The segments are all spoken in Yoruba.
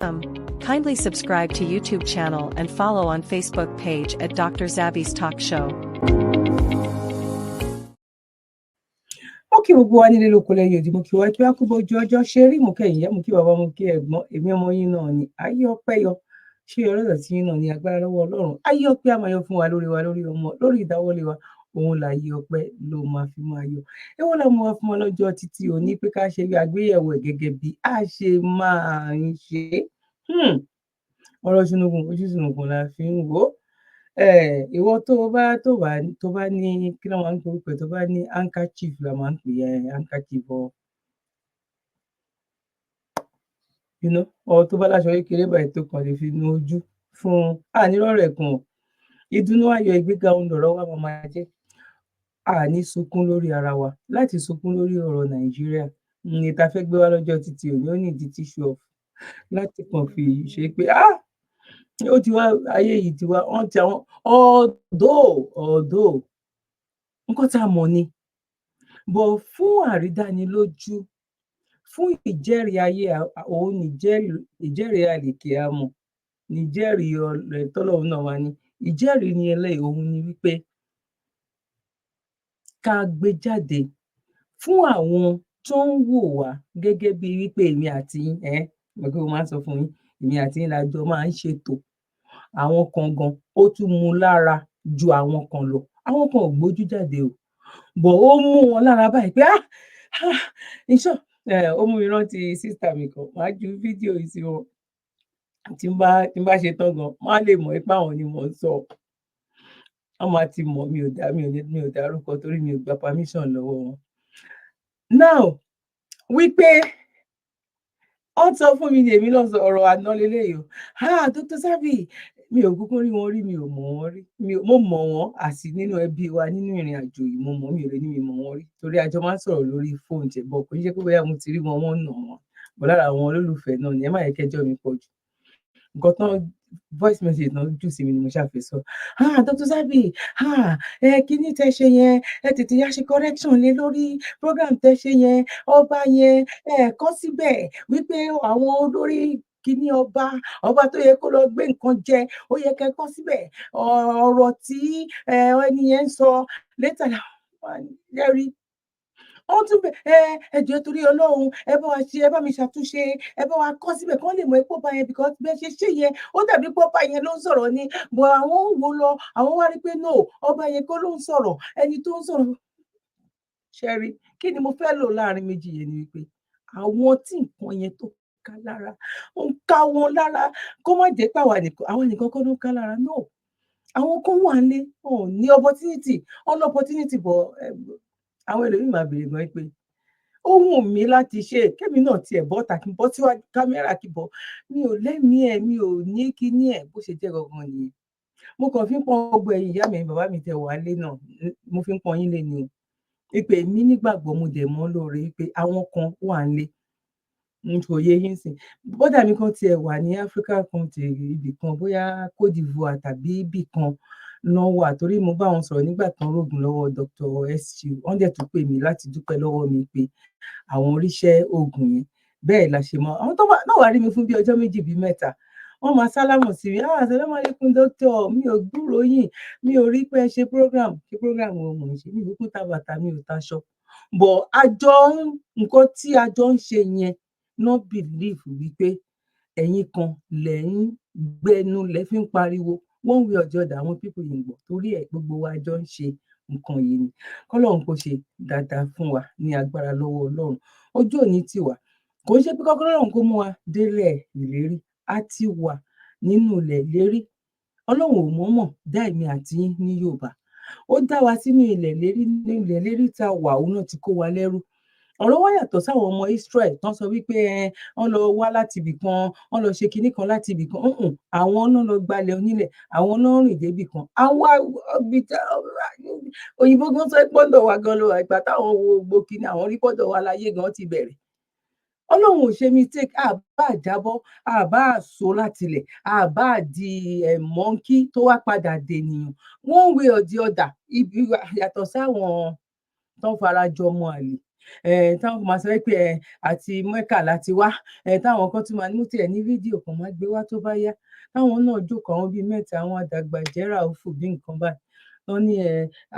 Kindly subscribe to YouTube channel and follow on Facebook page at Dr. Zabby's Talk Show. Okay, gbogbo wa nílé lóko lẹ́yìn òdì mo kí wá kí wá kú bójú ọjọ́ ṣe rí mo kẹ́yìn yá mo kí bàbá mo kí ẹ̀gbọ́n èmi ọmọ yín náà ni ayé ọpẹ́ yọ ṣé ọlọ́dọ̀ tí yín náà ní agbára lọ́wọ́ Ọlọ́run ayé ọpẹ́ á máa yọ fún wa lórí ọmọ lórí ìdáwọ́lé wa òun láyé ọpẹ́ ló máa fi máa yọ èwo la mú wá fún wa lọ́jọ́ títí òní pé ká ṣe àgbéyẹ̀wò ẹ̀ gẹ́gẹ́ bí a ṣe máa ń ṣe ọ̀rọ̀ ṣùnùkùn ojú ṣùnùkùn la fi ń wò ó. Ìwọ tó bá ní kí ló máa ń porúkọ tó bá ní handkerchief la máa ń pè handkerchief ọ tó bá láṣọ kékeré báyìí tó kàn lè fi nu ojú fún ànírọ̀rọ̀ ẹ̀kùn ìdùnnú ayọ̀ ìgbéga ohun lọ̀rọ̀ wa máa jẹ́ àní sunkún lórí ara wa láti sunkún lórí ọ̀rọ̀ Nàìjíríà ní ta fẹ́ gbé wá lọ́jọ́ títí òní ó ní ìdí tíṣù ọ̀f láti kàn fi ṣe pé ó ti wá ayé yìí ti wá wọ́n ti àwọn ọ̀dọ́ nǹkan tá a mọ̀ ni bọ̀ fún àrídánilójú fún ìjẹ́rìí ayé òun ìjẹ́rìí àlèkè àmọ̀ níjẹ́rìí ọ̀rẹ́ tọ́lọ́run náà wá ní ìjẹ́rìí ni eléyìí òun ni wípé ká gbé jáde fún àwọn tó ń wò wá gẹ́gẹ́ bí wípé èmi àti yín mo máa ń sọ fún yín èmi àti yín lájọ máa ń ṣètò àwọn kan gan ó tún mú lára ju àwọn kan lọ àwọn kan ò gbójú jáde o bọ̀ ó mú wọn lára báyìí pé iṣọ́ ó mú mi rántí sísítà mi kan máa ju fídíò yìí sí wọn tí n bá ṣe tán gan má lè mọ̀ ipá àwọn ni mò ń sọ wọn máa ti mọ̀ mi ò dárúkọ torí mi ò gba permission lọ́wọ́ wọn. Now wípé wọ́n sọ fún mi ní èmi náà sọ ọ̀rọ̀ àná lélẹ́yìí o Dr. Zabby mi ò kúkú rí wọn rí mi ò mọ̀ wọ́n rí mo mọ̀ wọ́n àti nínú ẹbí wa nínú ìrìn àjò yìí mo mọ̀ mi ò lè ní mi mọ̀ wọ́n rí torí àjọ máa ń sọ̀rọ̀ lórí fóònù tẹ̀ bọ̀ kò ní ṣe pé bóyá mo ti rí wọn wọ́n nà wọ́n bọ̀ lára àwọn olólùfẹ́ náà ni ẹ má yẹ kẹjọ́ mi pọ̀ jù nǹkan tán voice message náà jù sí mi ni mo ṣàfẹ́ sọ Dr. Zabby kíní tẹ ṣe yẹn ẹ tètè yá ṣe correction lé lórí program tẹ ṣe yẹn ọba yẹn kọ síbẹ̀ wípé àwọn olórí kíní ọba tó yẹ kó lọ gbé nǹkan jẹ ó yẹ kẹ́ kọ síbẹ̀ ọ̀rọ̀ tí ẹni yẹn ń sọ létà lẹ́rí wọ́n tún ẹjọ́ torí Ọlọ́run ẹ bá mi ṣàtúnṣe ẹ bá wa kọ́ síbẹ̀ kí wọ́n lè mọ epo bá yẹn because bẹ́ẹ̀ ṣe yẹn ó dàbí pé ọba yẹn ló ń sọ̀rọ̀ ni bọ̀ àwọn ń wo lọ àwọn wá rí pé no ọba yẹn kọ́ ló ń sọ̀rọ̀ ẹni tó ń sọ̀rọ̀ ṣẹ́rí kí ni mo fẹ́ lò láàrin méjì yẹn ni wípé àwọn tí nǹkan yẹn tó ká lára ó ń ká wọn lára kó má jẹ́ pé àwọn nìkan kọ́ ló ń ká lára no àwọn kan wà ní opportunity bọ̀ àwọn ẹlòmíì máa bèrè gan pé ó wù mí láti ṣe kémi náà tiẹ̀ bọ́ta kí n bọ́ síwájú kámẹ́rà kí bọ́ mi ò lẹ́mìí ẹ̀ mi ò ní kíní ẹ̀ bó ṣe jẹ́ gangan nìyẹn mo kàn fi ń pọn gbogbo ẹ̀yin ìyá mi bàbá mi tẹ wà lé náà mo fi ń pọn yín lé ni o ìpè mi nígbàgbọ́ mo dẹ̀ mọ́ lóore pé àwọn kan wà ń lé kò yé yín sìn bọ́dà mi kan tiẹ̀ wà ní Africa country ibì kan bóyá Côte d'Ivoire tàbí ibì kan náà wà torí mo bá wọn sọ̀rọ̀ nígbà tán rògùn lọ́wọ́ Dr. SU wọ́n dẹ̀ tún pè mí láti dúpẹ́ lọ́wọ́ mi pé àwọn oríṣẹ́ oògùn yẹn bẹ́ẹ̀ la ṣe mọ́ àwọn tó náà wá rí mi fún bí ọjọ́ méjì bí mẹ́ta wọ́n máa sálámù sí mi assalamu alaikum doctor mi ò gbúrò yín mi ò rí pé ẹ ṣe program wo mò ń ṣe mi ò kú ta bàtà mi ò taṣọ bọ̀ nǹkan tí àjọ ń ṣe yẹn no believe wípé ẹ̀yin kan lẹ̀ ń gbẹnu lẹ̀ fi ń pariwo one way or the other àwọn people yìí ń gbọ́ torí ẹ̀ gbogbo wa jọ ń ṣe nǹkan yìí ni kọ́lọ́run kò ṣe dáadáa fún wa ní agbára lọ́wọ́ Ọlọ́run ojú òní tì wá kò ń ṣe pé kọ́lọ́run kó mú wa délẹ̀ ìlérí á ti wà nínú ilẹ̀ ìlérí Ọlọ́run ò mọ̀ọ́mọ̀ dá èmi àti yín ní Yorùbá ó dá wa sínú ilẹ̀ ìlérí tá a wà òun náà ti kó wa lẹ́rú ọ̀rọ̀ wá yàtọ̀ sáwọn ọmọ Israel tán sọ wípé wọ́n lọ wá láti ibì kan wọ́n lọ ṣe kinní kan láti ibì kan àwọn náà lọ gbalẹ̀ onílẹ̀ àwọn náà rìn débì kan àwọn òyìnbó gan sọ pọ́ńdọ̀ wa gan lọ ìgbà táwọn wo gbogbo kinní àwọn rí pọ́ńdọ̀ wa láyé gan ti bẹ̀rẹ̀ Ọlọ́run ò ṣe mistake àbá àjábọ́ àbá àṣọ látilẹ̀ àbá di mọ́ńkì tó wá padà dènìyàn one way or the other ibi yàtọ̀ sáwọn tán farajọ ọmọ àlè táwọn máa sọ pé àti Mẹ́kà láti wá, táwọn kan tún máa ní mo tiẹ̀ ní fídíò kan máa gbé wá tó bá yá, táwọn náà jókòó àwọn bíi mẹ́ta, àwọn àdàgbà jẹ́ràófù bí nǹkan báyìí. Wọ́n ní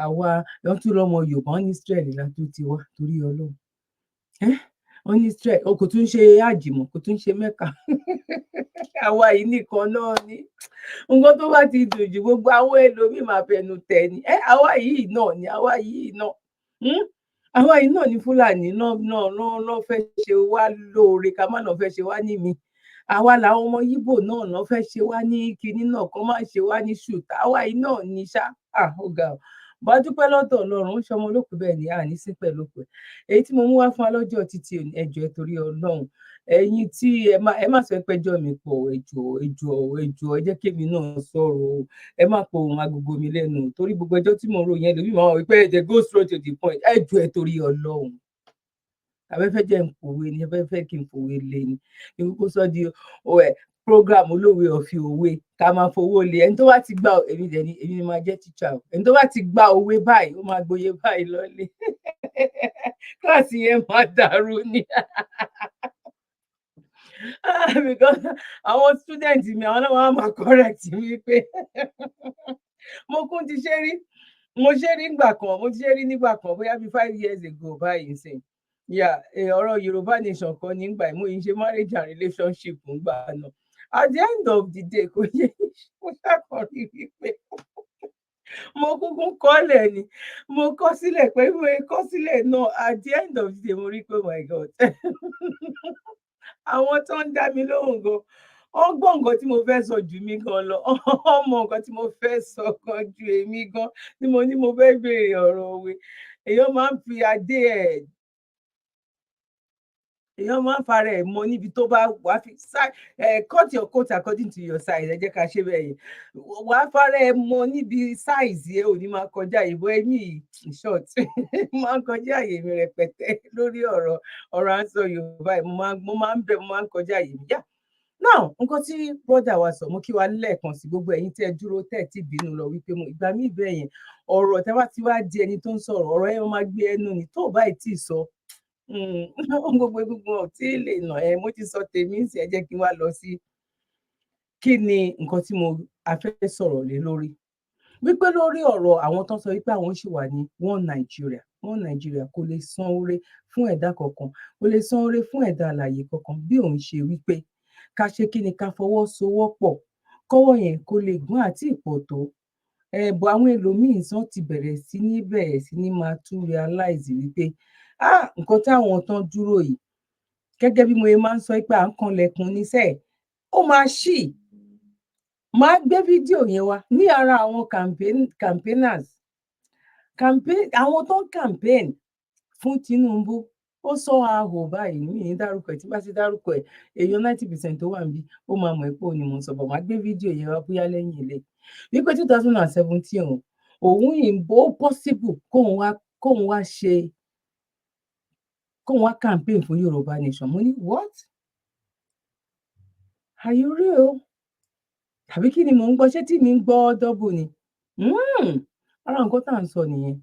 àwa wọ́n tún lọ́mọ Yorùbá, wọ́n ní Israel la tún ti wá torí Ọlọ́run. Wọ́n ní Israel, kò tún ṣe hajj mọ́, kò tún ṣe Mẹ́kà. Àwa yìí nìkan náà ni. Nǹkan tó bá ti dùn jù gbogbo àwọn ẹlòmíì máa fẹnu tẹ̀ ni. Àwa yìí náà ni, àwa yìí náà. Àwa yìí náà ni Fúlàní náà fẹ́ ṣe wá lóore ká má náà fẹ́ ṣe wá ní mi. Àwa làwọn ọmọ Yíbò náà fẹ́ ṣe wá ní kinní náà kán má ṣe wá ní ṣùtá. Àwa yìí náà ni ṣá. Ó ga ọ́. Bá dúpẹ́ lọ́dọ̀ Ọlọ́run, ó ń ṣọmọ olókùú bẹ́ẹ̀ ni àní sí pẹ̀lú òkú ẹ̀. Èyí tí mo mú wá fún wa lọ́jọ́ títí òní, ẹ jọ̀ọ́ torí Ọlọ́run. Ẹ̀yin tí ẹ má sọ pé ẹjọ́ mi pọ̀, ẹ jọ̀ọ́, ẹ jẹ́ kémi náà sọ̀rọ̀ o. Ẹ má po ohùn agogo mi lẹ́nu torí gbogbo ẹjọ́ tí mo ń rò yẹn lómi máa wí pé they go straight to the point. Ẹ jọ̀ọ́ ẹ torí Ọlọ́run. Abẹ́fẹ́ jẹ́ ń pòwe ni, abẹ́fẹ́ kí n pòwe lé ni. Irú kó sọ di program olówe ọ̀fi òwe ká máa fowó lé. Ẹni tó bá ti gba èmi ni máa jẹ́ teacher o. Ẹni tó bá ti gba òwe báyìí, ó máa gboyè báyìí lọ́lé. Kíláàsì yẹn máa dàrú ni. Because àwọn student mi àwọn náà máa correct mi pé mo kún ti ṣe rí. Mo ṣe rí nígbà kan bóyá bí 5 years ago báyìí sìn. Ọ̀rọ̀ Yorùbá nation kan nígbà mo yìí ṣe marriage and relationship ńgbà náà. At the end of the day kò yẹ mo ṣàkọrí wípé mo kúkú kọ́lẹ̀ ni. Mo kọ sílẹ̀ pé mo kọ sílẹ̀ náà at the end of the day mo rí pé oh my God. Àwọn tó ń dá mi lóhùn gan, wọ́n gbọ́ nǹkan tí mo fẹ́ sọ jù mí gan lọ. Wọ́n mọ nǹkan tí mo fẹ́ sọ gan ju èmi gan tí mo ní mo fẹ́ béèrè ọ̀rọ̀ òwe. Èèyàn máa ń fi adé èèyàn máa ń fara ẹ̀ mọ níbi tó bá wà fi cut your coat according to your size. Ẹ jẹ́ ká ṣe bẹ́ẹ̀ yẹn. Wà á fara ẹ̀ mọ níbi size ẹ ò ní máa kọjá ìbọn ẹ̀mí short. Máa ń kọjá àyè mi rẹpẹtẹ lórí ọ̀rọ̀ à ń sọ Yorùbá yìí. Mo máa ń kọjá àyè mi. Now, nǹkan tí brother wa sọ, mo kí wa lẹ́ẹ̀kan sí gbogbo ẹ̀yin tẹ́ dúró tẹ́ tí bínú lọ wípé ìgbà míì bẹ́ẹ̀ yẹn ọ̀rọ̀ tẹ́ bá ti wá di ẹni tó ń sọ̀rọ̀, ọ̀rọ̀ yẹn máa gbé ẹnu ni tó bá ì tí ì sọ. Gbogbo ò tí ì lè nà mo ti sọ tèmi ń sìn, ẹ jẹ́ kí n wá lọ sí kí ni nǹkan tí a fẹ́ sọ̀rọ̀ lé lórí. Wípé lórí ọ̀rọ̀ àwọn tó ń sọ wípé àwọn ṣì wà ní one Nigeria kò lè san oore fún ẹ̀dá kankan, kò lè san oore fún ẹ̀dá alààyè kankan bí òun ṣe wípé ká ṣe kí ni ká fọwọ́sowọ́pọ̀ kọ́wọ́ yẹn kó lè gún àti ìpọ̀ tó. Bọ̀ àwọn ẹlòmíì tán ti bẹ̀rẹ̀ sí ní máa tún realize wípé nǹkan táwọn tán dúró yìí gẹ́gẹ́ bí mo ṣe máa ń sọ pé à ń kanlẹ̀kùn níṣẹ́ ó máa ṣí. Máa gbé fídíò yẹn wá ní ara àwọn campaigners àwọn tó ń campaign fún Tinubu. Ó sọ ahò báyìí mi ní dárúkọ ẹ̀ tí bá ti dárúkọ ẹ̀ èèyàn 90% tó wà níbí ó máa mọ̀ pé òun ni mo ń sọ bọ̀. Máa gbé fídíò yẹn wá bóyá lẹ́yìn ilé wípé 2017 òun ìbò possible kóun wá campaign fún Yorùbá nation. Mo ní what? Are you real? Tàbí kí ni mò ń gbọ́? Ṣé tí mi ń gbọ́ double ni? Ara nǹkan tá à ń sọ nìyẹn.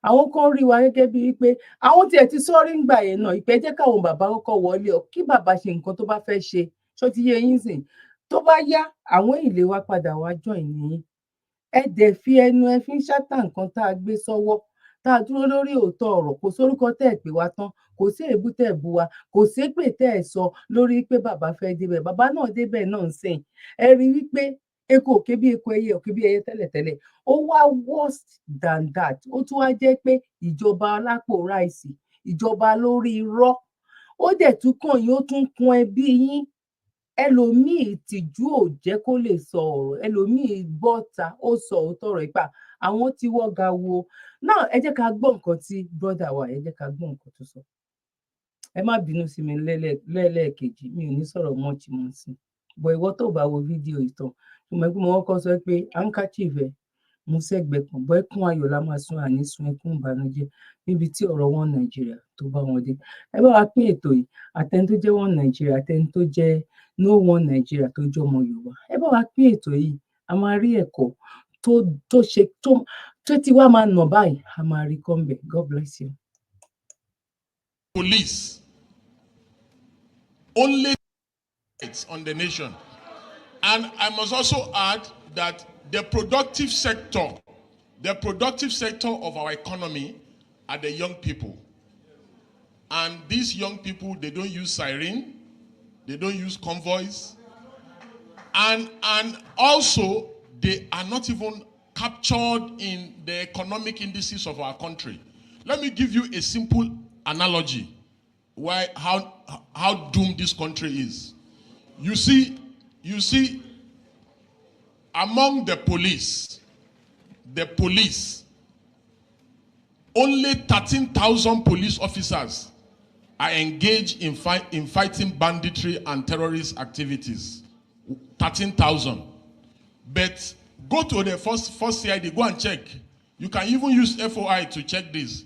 Àwọn kan rí wa gẹ́gẹ́ bíi pé àwọn tiẹ̀ ti sọ́rí ńgbà yẹn náà ìpè jẹ́ káwọn bàbá kọ́kọ́ wọlé kí bàbá ṣe nǹkan tó bá fẹ́ ṣe. Ṣó ti yé yín sìn? Tó bá yá àwọn ìlé wa padà wá join yín. Ẹ dẹ̀ fi ẹnu ẹ fi ń ṣátà nǹkan tá a gbé sọ́wọ́ tá a dúró lórí òótọ́ ọ̀rọ̀. Kò sórúkọ tẹ́ ẹ̀ pè wá tán, kò sí èébú tẹ́ ẹ̀ bú wa, kò sépè tẹ́ ẹ̀ sọ lórí pé bàbá fẹ́ débẹ̀. Bàbá náà débẹ̀ náà ń sìn. Ẹ rí wípé eku ò ké bí eku, ẹyẹ ò ké bí ẹyẹ tẹ́lẹ̀tẹ́lẹ̀. Ó wá worst than that. Ó tún wá jẹ́ pé ìjọba alápò ráìsì, ìjọba lórí irọ́. Ó dẹ̀ tún kàn yín, ó tún kun ẹbí yín. Ẹlòmíì ìtìjú ò jẹ́ kó lè sọ ọ̀rọ̀. Ẹlòmíì bọ́ta ó sọ òótọ́ ọ̀rọ̀ ìpà àwọn tí wọ́n ga wo. Náà ẹ jẹ́ ká gbọ́ nǹkan tí brother wa, ẹ jẹ́ ká gbọ́ nǹkan tó sọ. Ẹ má bínú sí mi lẹ́ẹ̀kejì, mi ò ní sọ̀rọ̀ much mọ́ sí. Bọ̀ ìwọ tó bá wo fídíò ìtàn, mo kọ́kọ́ sọ pé handkerchief ẹ̀ mú sẹ́gbẹ̀ẹ́ kan, bọ́ ẹkún ayọ̀ la máa sun àní sun ẹkún ìbànújẹ́ níbi tí ọ̀rọ̀ one Nigeria tó bá wọn dé. Ẹ bá wa pín ètò yìí, àtẹni tó jẹ́ one Nigeria, àtẹni tó jẹ́ no one Nigeria tó jẹ́ ọmọ Yorùbá. Ẹ bá wa pín ètò yìí, a máa rí ẹ̀kọ́ tó ti wá máa nà báyìí, a máa rí kọ́ńbẹ̀. God bless you. police only on the nation. And I must also add that the productive sector of our economy are the young people. And these young people, they don't use siren, they don't use convoys, and also they are not even captured in the economic indices of our country. Let me give you a simple analogy how doomed this country is. You see, among the police, only 13,000 police officers are engaged in fighting banditry and terrorist activities. 13,000. But go to the first CID, go and check. You can even use FOI to check this.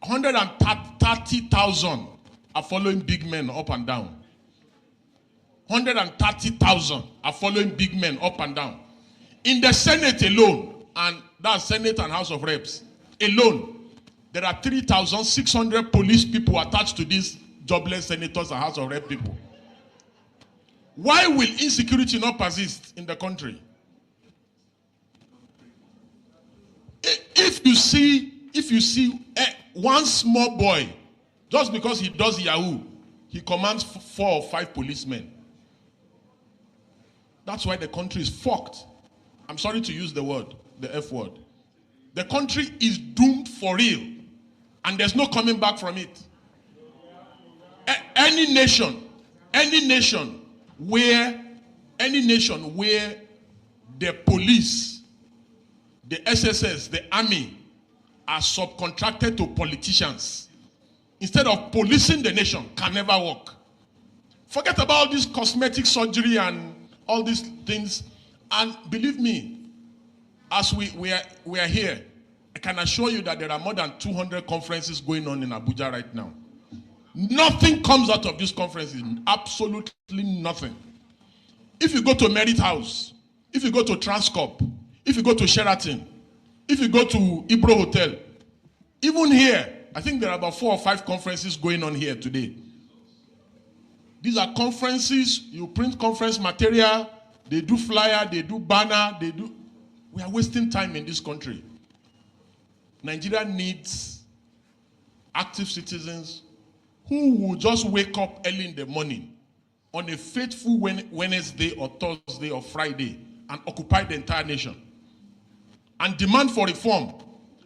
130,000 are following big men up and down. 130,000 are following big men up and down. In the Senate alone, and that's Senate and House of Reps, alone, there are 3,600 police people attached to these jobless senators and House of Rep people. Why will insecurity not persist in the country? If you see one small boy, just because he does Yahoo, he commands 4 or 5 policemen. That's why the country is fucked. I'm sorry to use the word, the F word. The country is doomed for real, and there's no coming back from it. Any nation where the police, the SSS, the army are subcontracted to politicians instead of policing the nation can never work. Forget about this cosmetic surgery and all these things. And believe me, as we are here, I can assure you that there are more than 200 conferences going on in Abuja right now. Nothing comes out of these conferences. Absolutely nothing. If you go to Merit House, if you go to Transcorp, if you go to Sheraton, if you go to Ibro Hotel, even here, I think there are about 4 or 5 conferences going on here today. These are conferences, you print conference material, they do flyer, they do banner, we are wasting time in this country. Nigeria needs active citizens who will just wake up early in the morning on a faithful Wednesday or Thursday or Friday and occupy the entire nation and demand for reform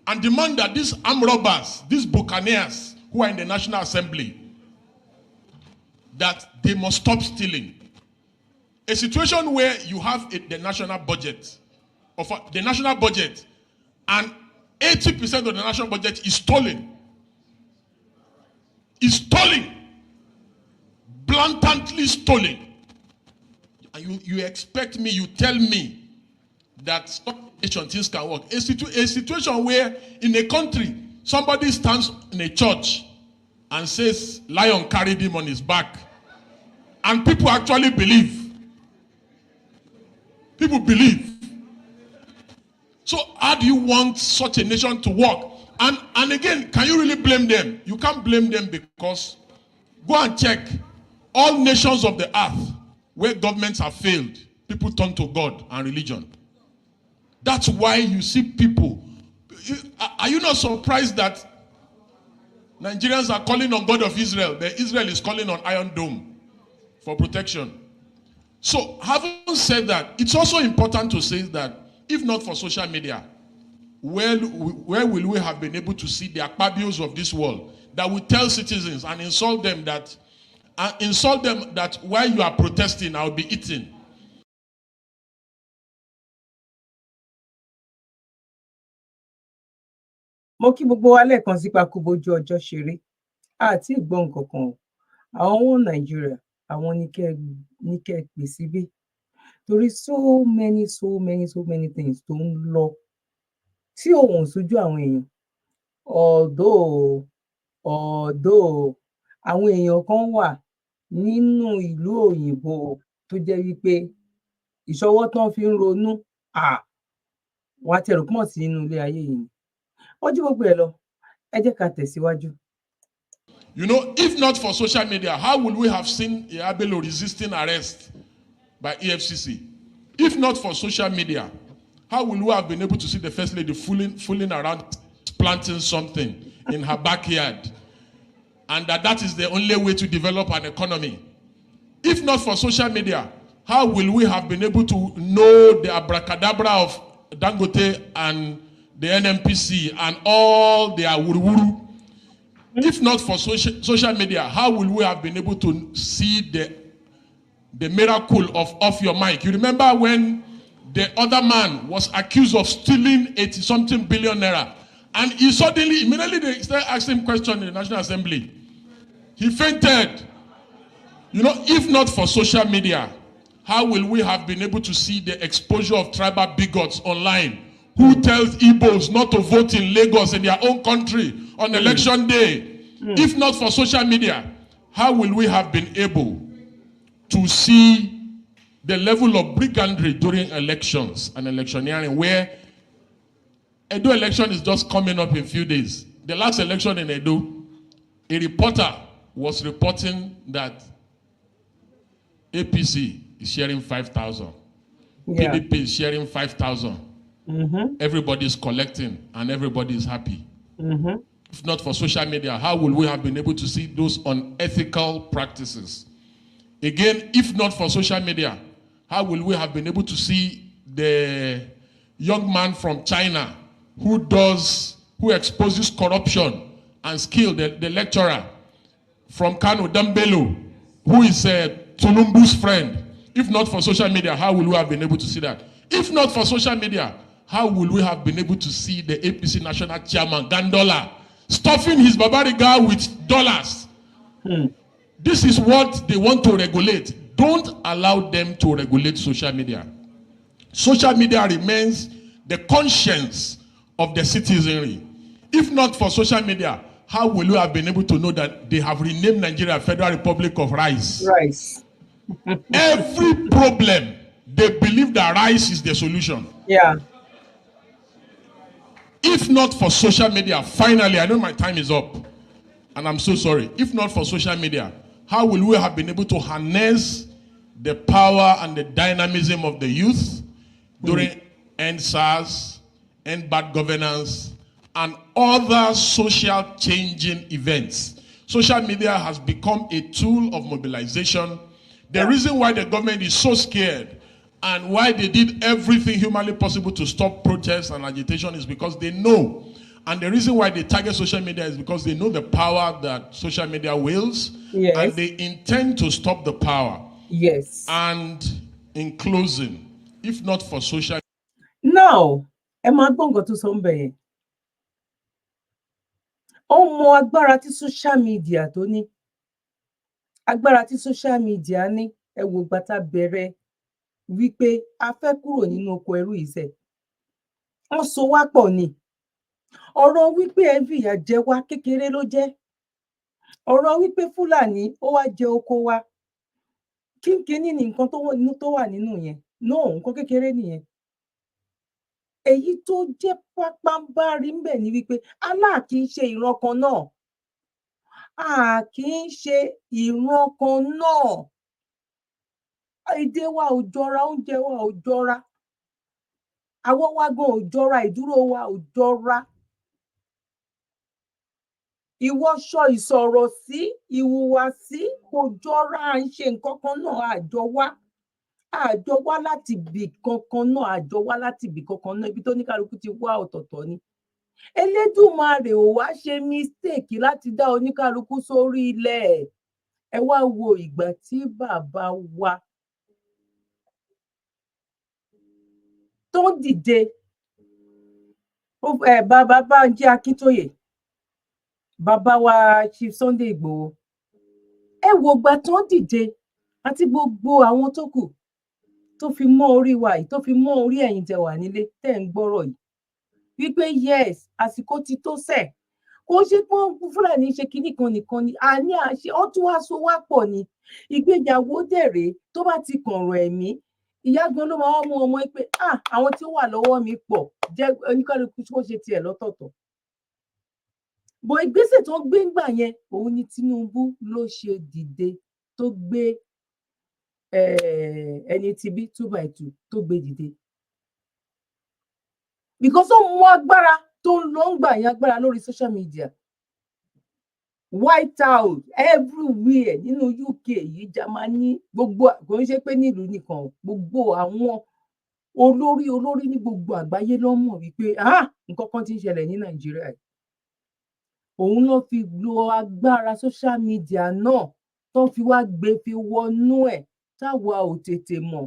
and demand that these armed robbers, these buccaneers who are in the National Assembly, that they must stop stealing. A situation where you have the national budget, and 80% of the national budget is stolen. Is stolen. Blatantly stolen. And you expect me, you tell me that things can work. A situation where in a country, somebody stands in a church and says, lion carried him on his back. And people actually believe. People believe. So how do you want such a nation to work? And again, can you really blame them? You can't blame them because go and check all nations of the earth where governments have failed. People turn to God and religion. That's why you see people. Are you not surprised that Nigerians are calling on God of Israel, but Israel is calling on Iron Dome for protection? So, having said that, it's also important to say that if not for social media, where will we have been able to see the akpabios of this world that will tell citizens and insult them that while you are protesting, I'll be eating. Mo kí gbogbo wa lẹ́ẹ̀kan sí pa kú bójú ọjọ́ ṣeré àti ìgbọ́ nǹkan kan o. Àwọn ọmọ Nàìjíríà àwọn ní kẹ́ pè síbí torí so many things tó ń lọ tí òun sójú àwọn èèyàn. Although àwọn èèyàn kan wà nínú ìlú òyìnbó tó jẹ́ wípé ìṣọwọ́ tán fi ń ronú wọ́n á tẹ̀rù pọ̀ sí inú ilé ayé yìí. Ojú gbogbo ẹ̀ lọ, ẹ jẹ́ ká tẹ̀síwájú. You know, if not for social media, how would we have seen Abelo resisting arrest by EFCC? If not for social media, how would we have been able to see the First Lady fooling around planting something in her backyard? And that is the only way to develop an economy. If not for social media, how will we have been able to know the abracadabra of Dangote and the NMPC and all their wuru-wuru? If not for social media, how will we have been able to see the miracle of off your mic? You remember when the other man was accused of stealing 80-something billion naira, and he suddenly, immediately they started asking him questions in the National Assembly. He fainted. You know, if not for social media, how will we have been able to see the exposure of tribal bigots online who tells Igbos not to vote in Lagos in their own country on election day? If not for social media, how will we have been able to see the level of brigandry during elections and electioneering, where Edo election is just coming up in a few days? The last election in Edo, a reporter was reporting that APC is sharing 5,000. Yeah. PDP is sharing 5,000. Everybody is collecting and everybody is happy. If not for social media, how will we have been able to see those unethical practices? Again, if not for social media, how will we have been able to see the young man from China who exposes corruption and skill, the lecturer from Kano, Dambelo, who is Tulumbu's friend? If not for social media, how will we have been able to see that? If not for social media, how will we have been able to see the APC national chairman, Gandola, stuffing his Babariga with dollars? This is what they want to regulate. Don't allow them to regulate social media. Social media remains the conscience of the citizenry. If not for social media, how will you have been able to know that they have renamed Nigeria Federal Republic of Rice? Rice. Every problem, they believe that rice is the solution. Yeah. If not for social media, finally, I know my time is up, and I'm so sorry. If not for social media, how will we have been able to harness the power and the dynamism of the youth during End SARS, End Bad Governance, and other social changing events? Social media has become a tool of mobilization. The reason why the government is so scared and why they did everything humanly possible to stop protests and agitation is because they know. And the reason why they target social media is because they know the power that social media wields. Yes. And they intend to stop the power. Yes. And in closing, if not for social... Now, Emma Bongo to somebody. Omo agbára tí social media tó ní. Agbára tí social media ní, ẹ wò ìgbà tá bẹ̀rẹ̀ wípé a fẹ́ kúrò nínú oko ẹrú iṣẹ́. Wọ́n so wá pọ̀ ni. Ọ̀rọ̀ wípé ẹ fìyà jẹ wá kékeré ló jẹ́. Ọ̀rọ̀ wípé Fúlàní ó wá jẹ oko wa. Kínkínní ni nǹkan tó wà nínú yẹn. No, nǹkan kékeré nìyẹn. Èyí tó jẹ́ pápánbárí ńbẹ̀ ni wípé Allah kì í ṣe ìran kan náà. A kì í ṣe ìran kan náà. Èdè wa ò jọra, oúnjẹ wa ò jọra. Àwọ̀ wa gan ò jọra, ìdúró wa ò jọra. Ìwọṣọ, ìsọ̀rọ̀ sí, ìhùwàsí kò jọra, à ń ṣe nǹkan kan náà, àjọ wá láti ibì kankan náà, àjọ wá láti ibì kankan náà, ibi tó ní kálukú ti wá ọ̀tọ̀ọ̀tọ̀ ni. Elédùmarè ò wá ṣe mistake láti dá oníkálukú sórí ilẹ̀. Ẹ wá wo ìgbà tí bàbá wa tó dìde, bàbá Bánjí Akíntóyè, bàbá wa Chief Sunday Igboho. Ẹ wo ìgbà tó dìde àti gbogbo àwọn tó kù tó fi mọ́ orí wa yìí, tó fi mọ́ orí ẹ̀yin tẹ́ wà nílé tẹ́ ń gbọ́rọ̀ yìí. Wípé yes, àsìkò ti tó sẹ̀. Kò ṣe pé Fúlàní ṣe kinní kan nìkan ni, àní àṣẹ, ó tún wá so wá pọ̀ ni. Ìgbéyàwó dẹ̀rẹ̀ tó bá ti kànrọ̀ ẹ̀mí, ìyá gan ló máa mú ọmọ pé àwọn tí ó wà lọ́wọ́ mi pọ̀, jẹ́ oníkálukú kó ṣe tiẹ̀ lọ́tọ̀ọ̀tọ̀. bó ìgbésẹ̀ tó gbé ńgbà yẹn òun ni Tinubu ló ṣe dìde tó gbé ẹni tí bí 2x2 tó gbé dìde because ó mú agbára tó ń lọ ń gbà yẹn agbára lórí social media White House everywhere nínú UK yìí Germany gbogbo kò ń ṣe pé nílùú nìkan gbogbo àwọn olórí ní gbogbo àgbáyé ló mọ̀ wípé nǹkan kan ti ń ṣẹlẹ̀ ní Nàìjíríà yìí òun ló fi lo agbára social media náà tó fi wá gbé fi wọnú ẹ̀ táwa ò tètè mọ̀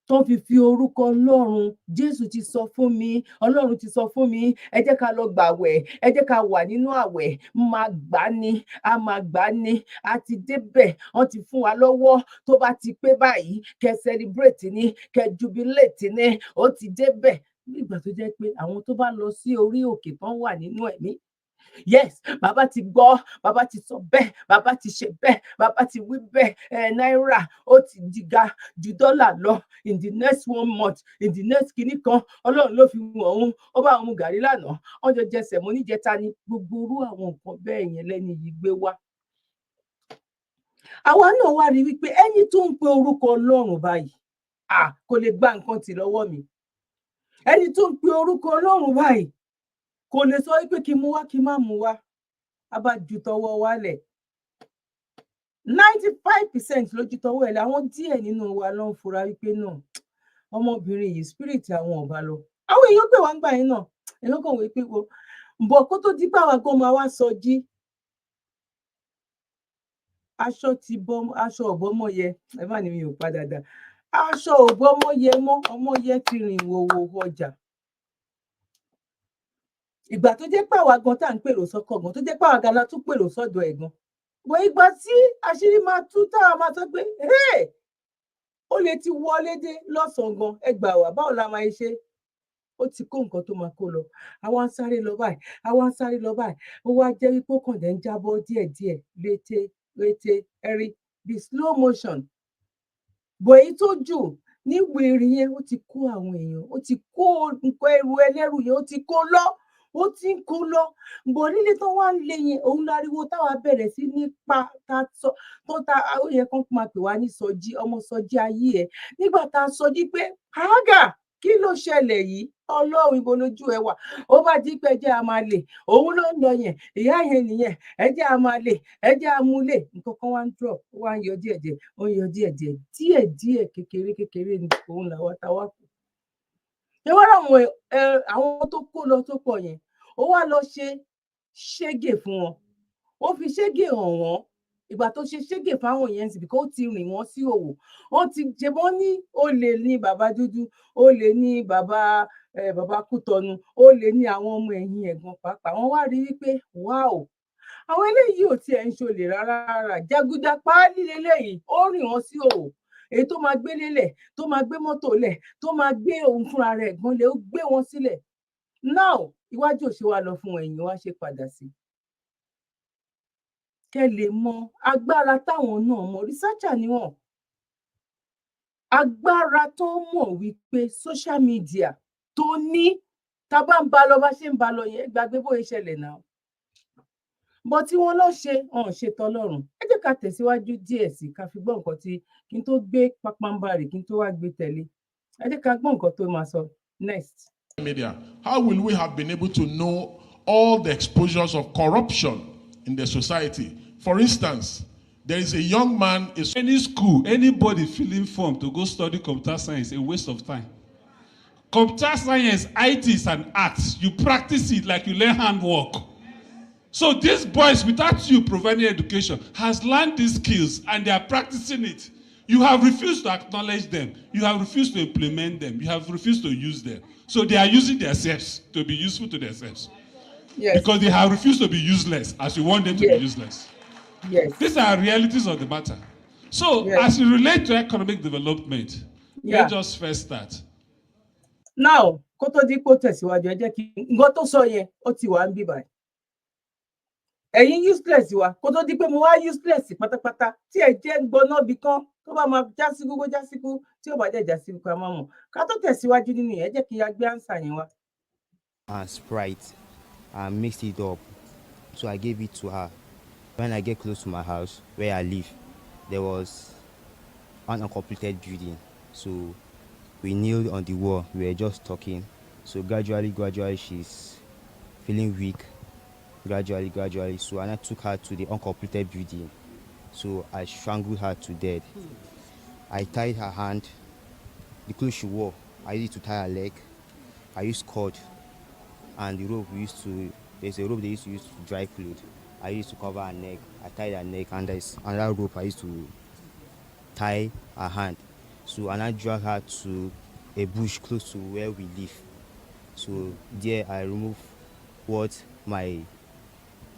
tó fi orúkọ Ọlọ́run Jésù ti sọ fún mi Ọlọ́run ti sọ fún mi ẹ jẹ́ ká lọ gbàwẹ̀ ẹ jẹ́ ká wà nínú àwẹ̀ máa gbà ní a máa gbà ní a ti débẹ̀ wọ́n ti fún wa lọ́wọ́ tó bá ti pé báyìí kẹ́ celebrate ní kẹ́ jubilate ní ó ti débẹ̀ nígbà tó jẹ́ pé àwọn tó bá lọ sí orí òkè tán wà nínú ẹ̀mí yes bàbá ti gbọ́ bàbá ti sọ bẹ́ẹ̀ bàbá ti ṣe bẹ́ẹ̀ bàbá ti wí bẹ́ẹ̀ náírà ó ti dìga ju dọ́là lọ in the next 1 month in the next kinní kan Ọlọ́run ló fi wọ̀n òun ó bá òun mu gàrí lánàá wọ́n jọ jẹsẹ̀ mọ́ níjẹta ni gbogbo orú àwọn nǹkan bẹ́ẹ̀ yẹn lẹ́ni yìí gbé wá. àwa náà wá rí wípé ẹni tó ń pe orúkọ Ọlọ́run báyìí kò lè gba nǹkan tì lọ́wọ́ mi ẹni tó ń pe orúkọ Ọlọ́run báyìí kò lè sọ wípé kí n mú wá kí n má mú wá a bá ju tọwọ́ wálẹ̀ 95% ló ju tọwọ́ ẹ̀ láwọn díẹ̀ nínú wa ló ń fura wípé náà ọmọbìnrin yìí spirit àwọn ọba lọ àwọn èèyàn pè wá ń gbà yín náà èèyàn kàn wí pé bọ̀ kó tó di pé àwa gan máa wá sọ jí aṣọ ọ̀bọ́mọyẹ ẹ má ní mi ò padà dà aṣọ ọ̀bọ́mọyẹ mọ́ ọmọyẹ ti rìn ìwòwò ọjà ìgbà tó jẹ́ pé àwa gan tá à ń pèrò sọ́kọ̀ gan tó jẹ́ pé àwa gan la tún pèrò sọ́dọ̀ ẹ̀ gan bọ̀ ìgbà tí àṣírí máa tú táwa máa sọ pé ó lè ti wọlé dé lọ́sàn-án gan ẹ gbà wá báwo la máa ṣe ó ti kó nǹkan tó máa kó lọ àwa ń sáré lọ báyìí àwa ń sáré lọ báyìí ó wá jẹ́ wípé ó kàn dé ń jábọ́ díẹ̀díẹ̀ létè ẹ̀rí bí slow motion bọ̀ èyí tó jù ní wèrè yẹn ó ti kó àwọn èèyàn ó ti kó nǹkan ẹrù ẹlẹ́rù yẹn ó ti kó lọ ó ti ń kó lọ bọ̀ nílé tó wá ń lé yẹn òun láriwo táwa bẹ̀rẹ̀ sí ní pa tó ta ó yẹ kán máa pè wá ní sọjí ọmọ sọjí ayé ẹ̀ nígbà tá a sọjí pé àgà kí ló ṣẹlẹ̀ yìí Ọlọ́run ibo lójú ẹ wà ó bá jí pé ẹjẹ́ a máa lè òun ló ń lọ yẹn ìyá yẹn nìyẹn ẹjẹ́ a máa lè ẹjẹ́ a mú lè nǹkan kan wá ń drop ó wá ń yọ díẹ̀díẹ̀ ó ń yọ díẹ̀díẹ̀ kékeré ni òun làwọn táwa kù ṣé wọ́n àwọn tó kó lọ tó pọ̀ yẹn ó wá lọ ṣe ṣégè fún wọn ó fi ṣégè hàn wọ́n ìgbà tó ṣe ṣégè fáwọn yẹn sì bíkọ́ ó ti rìn wọ́n sí òwò wọ́n ti jẹmọ́ ní olè ní bàbá dúdú olè ní bàbá Kútọnu olè ní àwọn ọmọ ẹ̀yìn ẹ̀gbọ́n pàápàá wọ́n wá rí wípé wáò àwọn eléyìí ò tiẹ̀ ń ṣolè rárá jágúdá páálí leléyìí ó rìn wọ́n sí òwò èyí tó máa gbé lélẹ̀ tó máa gbé mọ́tò lẹ̀ tó máa gbé òun fúnra rẹ̀ gan lẹ̀ ó gbé wọn sílẹ̀ now iwájú òṣè wa lọ fún ẹ̀yìn wa ṣe padà sí kẹ́ lè mọ agbára táwọn náà mọ researcher ni wọ́n agbára tó mọ̀ wípé social media tó ní tá bá ń ba lọ bá ṣe ń ba lọ yẹn gbàgbé bóyá ṣẹlẹ̀ náà bọ́ tí wọ́n lọ ṣe ṣe tọlọ́run ẹ jẹ́ ká tẹ̀síwájú díẹ̀ sí ká fi gbọ́ nǹkan tí kí n tó gbé pápánbarì kí n tó wá gbé tẹ̀lé ẹ jẹ́ ká gbọ́ nǹkan tó máa sọ next. Media, how will we have been able to know all the exposures of corruption in the society? For instance, there is a young man in any school, anybody filling form to go study computer science, a waste of time. Computer science, IT is an art. You practice it like you learn handwork. So these boys, without you providing education, has learned these skills and they are practicing it. You have refused to acknowledge them. You have refused to implement them. You have refused to use them. So they are using themselves to be useful to themselves. Yes. Because they have refused to be useless as you want them to be useless. Yes. These are realities of the matter. So as it relates to economic development, let us first start. Now, kó tó di kó tẹ̀síwájú ẹ jẹ́ kí nǹkan tó sọ yẹn ó ti wà ń bí báyìí. Ẹ̀yin useless wa kó tó di pé mo wá useless pátápátá tí ẹ jẹ́ gbọ́ná bí kan tó bá máa já sí gbogbo já sí kú tí ó bá jẹ́ já sí kú a máa mọ̀ ká tó tẹ̀síwájú nínú yẹn ẹ jẹ́ kí a gbé ánsà yẹn wá. Sprite and mixed it up. So I gave it to her. When I get close to my house where I live, there was an uncompleted building. So we kneeled on the wall. We were just talking. So gradually, she's feeling weak. Gradually. So and I took her to the uncompleted building. So I strangled her to death. I tied her hand, the clothes she wore. I used it to tie her leg. I used cord, and the rope there's a rope they used to use to dry clothes. I used to cover her neck. I tied her neck, and there's another rope I used to tie her hand. So and I drag her to a bush close to where we live. So there I removed what my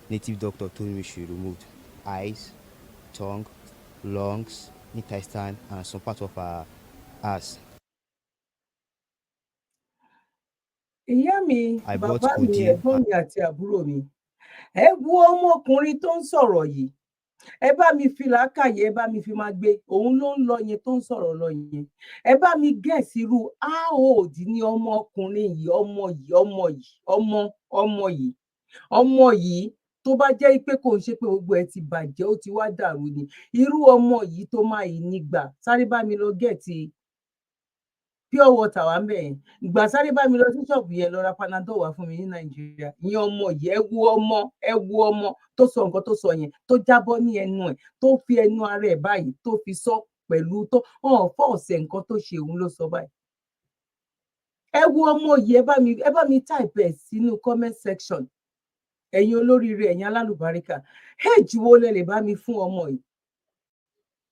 native doctor told me she removed: eyes, tongue, lungs, intestine, and some part of her ass. ìyá mi, I bought bàbá mi, codeine. ẹ̀gbọ́n mi àti àbúrò mi, ẹ wo ọmọkùnrin tó ń sọ̀rọ̀ yìí, ẹ bá mi fi làákàyè, ẹ bá mi fi máa gbé, òun ló ń lọ yẹn tó ń sọ̀rọ̀ lọ yẹn. Ẹ bá mi gẹ̀ẹ́sì irú how old ni ọmọkùnrin yìí, ọmọ yìí tó bá jẹ́ pé kò ń ṣe pé gbogbo ẹ̀ ti bàjẹ́, ó ti wá dàrú ni. Irú ọmọ yìí tó máa yìí nígbà, sáré bá mi lọ gẹ̀ẹ́tì pure water wà ń bẹ̀ yẹn. Ìgbà sáré bá mi lọ sí ṣọ́ọ̀bù yẹn lọ ra panadol wá fún mi ní Nàìjíríà. Ìyẹn ọmọ yìí, ẹ wo ọmọ tó sọ nǹkan tó sọ yẹn, tó jábọ́ ní ẹnu ẹ̀, tó fi ẹnu ara ẹ̀ báyìí, tó fi sọ pẹ̀lú tó fọ́ ọ̀sẹ̀ nǹkan tó ṣe òun ló sọ báyìí. Ẹ wo ọmọ yìí, ẹ bá mi type ẹ̀ sínú comment section. Ẹ̀yin olóríire, ẹ̀yin alálùbáríkà, age wo lẹ lè bá mi fún ọmọ yìí?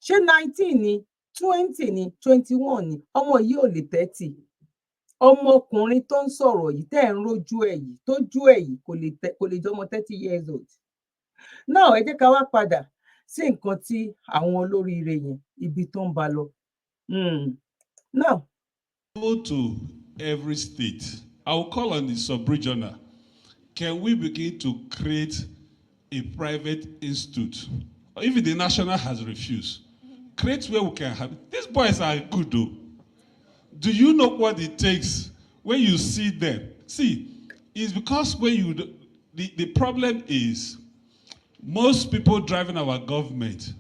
Ṣé 19 ni, 20 ni, 21 ni? Ọmọ yìí ò lè 30. Ọmọkùnrin tó ń sọ̀rọ̀ yìí, tẹ́ ẹ̀ ń rójú ẹ̀ yìí, tójú ẹ̀ yìí kò lè jọmọ 30 years old. Now ẹ jẹ́ ká wá padà sí nǹkan tí àwọn olóríire yẹn ibi tó ń bá lọ. Now. Go to every state. I will call on the sub-regional. Can we begin to create a private institute? Or if the national has refused, create where we can have. These boys are good though. Do you know what it takes when you see them? See, it's because when the problem is most people driving our government,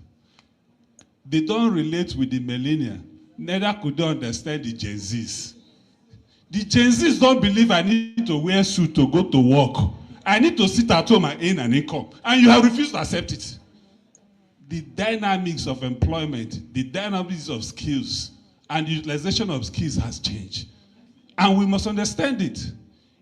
they don't relate with the millennials. Neither could they understand the Gen Zs. The Gen Zs don't believe I need to wear suit to go to work. I need to sit at home and earn an income. And you have refused to accept it. The dynamics of employment, the dynamics of skills, and the utilization of skills has changed. And we must understand it.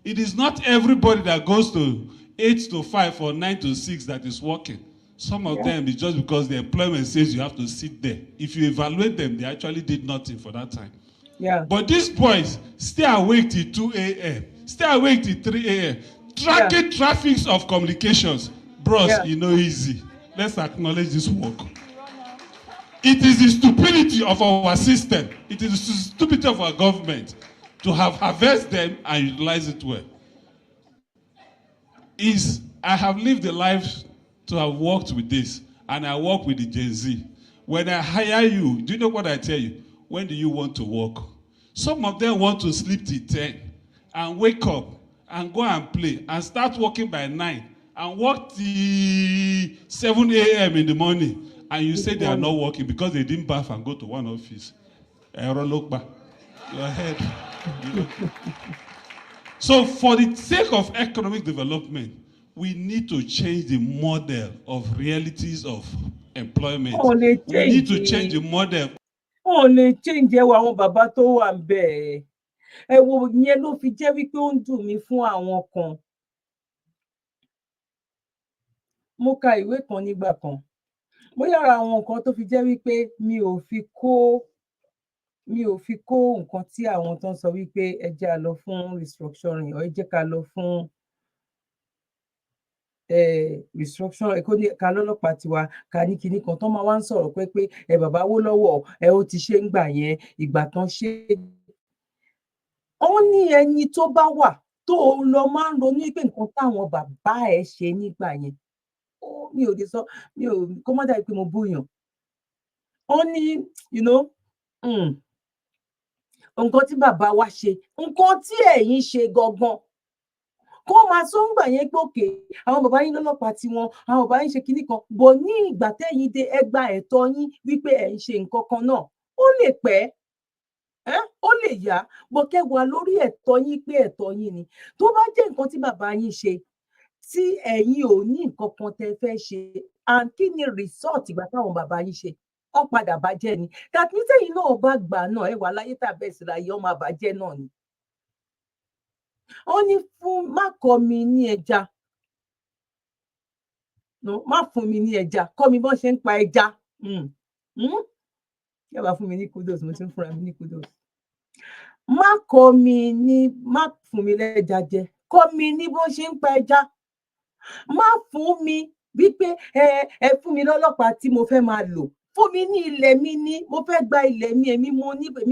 It is not everybody that goes to 8 to 5 or 9 to 6 that is working. Some of them is just because the employment says you have to sit there. If you evaluate them, they actually did nothing for that time. Yeah. But these boys stay awake till 2 a.m., stay awake till 3 a.m., tracking traffics of communications. Bros, you know easy. Let's acknowledge this work. It is the stupidity of our system. It is the stupidity of our government to have harvested them and utilize it well. I have lived a life to have worked with this, and I work with the Gen Z. When I hire you, do you know what I tell you? When do you want to work? Some of them want to sleep till 10 and wake up and go and play and start working by 9 and work till 7 a.m. in the morning. And you say they are not working because they didn't bath and go to one office. Go ahead. So for the sake of economic development, we need to change the model of realities of employment. We need to change the model. Ó lè change ẹwà àwọn bàbá tó wà ń bẹ̀. Ẹ wo yẹn ló fi jẹ́ wípé ó ń dùn mí fún àwọn kan. Mo ka ìwé kan nígbà kan. Bóyá ara àwọn nǹkan tó fi jẹ́ wípé mi ò fi kó nǹkan tí àwọn tó ń sọ wípé ẹ jẹ́ a lọ fún restructuring, or ẹ jẹ́ ká lọ fún restructuring, ká lọ́lọ́pàá tiwa, ká ní kinní kan tó máa wá ń sọ̀rọ̀ pé bàbá wó lọ́wọ́ ó ti ṣe ń gbà yẹn, ìgbà tán ṣe. Ó ní ẹni tó bá wà tó lọ máa ń ronú pé nǹkan táwọn bàbá ẹ̀ ṣe nígbà yẹn. Mi ò lè sọ, kó má dàbí pé mo búyàn. Ó ní, nǹkan tí bàbá wa ṣe, nǹkan tí ẹ̀yin ṣe gangan, kó máa sọ ń gbà yẹn pé òkè àwọn bàbá yín lọ́lọ́pàá tiwọn, àwọn bàbá yín ṣe kinní kan, bọ̀ ní ìgbà tẹ́yìn dé ẹ gba ẹ̀tọ́ yín wípé ẹ̀ ń ṣe nǹkan kan náà, ó lè pẹ́ ó lè yá, bọ̀ kẹ́ wà lórí ẹ̀tọ́ yín pé ẹ̀tọ́ yín ni. Tó bá jẹ́ nǹkan tí bàbá yín ṣe tí ẹ̀yin ò ní nǹkan kan tẹ́ fẹ́ ṣe, and kí ni result ìgbà táwọn bàbá yín ṣe? Wọ́n padà bàjẹ́ ni. That means tẹ́yìn náà bá gbà náà ẹ wà láyé tàbí ẹ̀sìn láyé ọmọ àbàjẹ́ náà ni. Wọ́n ní fún má kọ́ mi ní ẹja, má fún mi ní ẹja, kọ́ mi bọ́n ṣe ń pa ẹja. Yẹ́ bá fún mi ní kudos, mo ti ń fúnra mi ní kudos. Má fún mi lẹ́ja jẹ, kọ́ mi ní bọ́n ṣe ń pa ẹja. Má fún mi wípé ẹ fún mi lọ́lọ́pàá tí mo fẹ́ máa lò. Fún mi ní ilẹ̀ mi ní, mo fẹ́ gba ilẹ̀ mi, èmi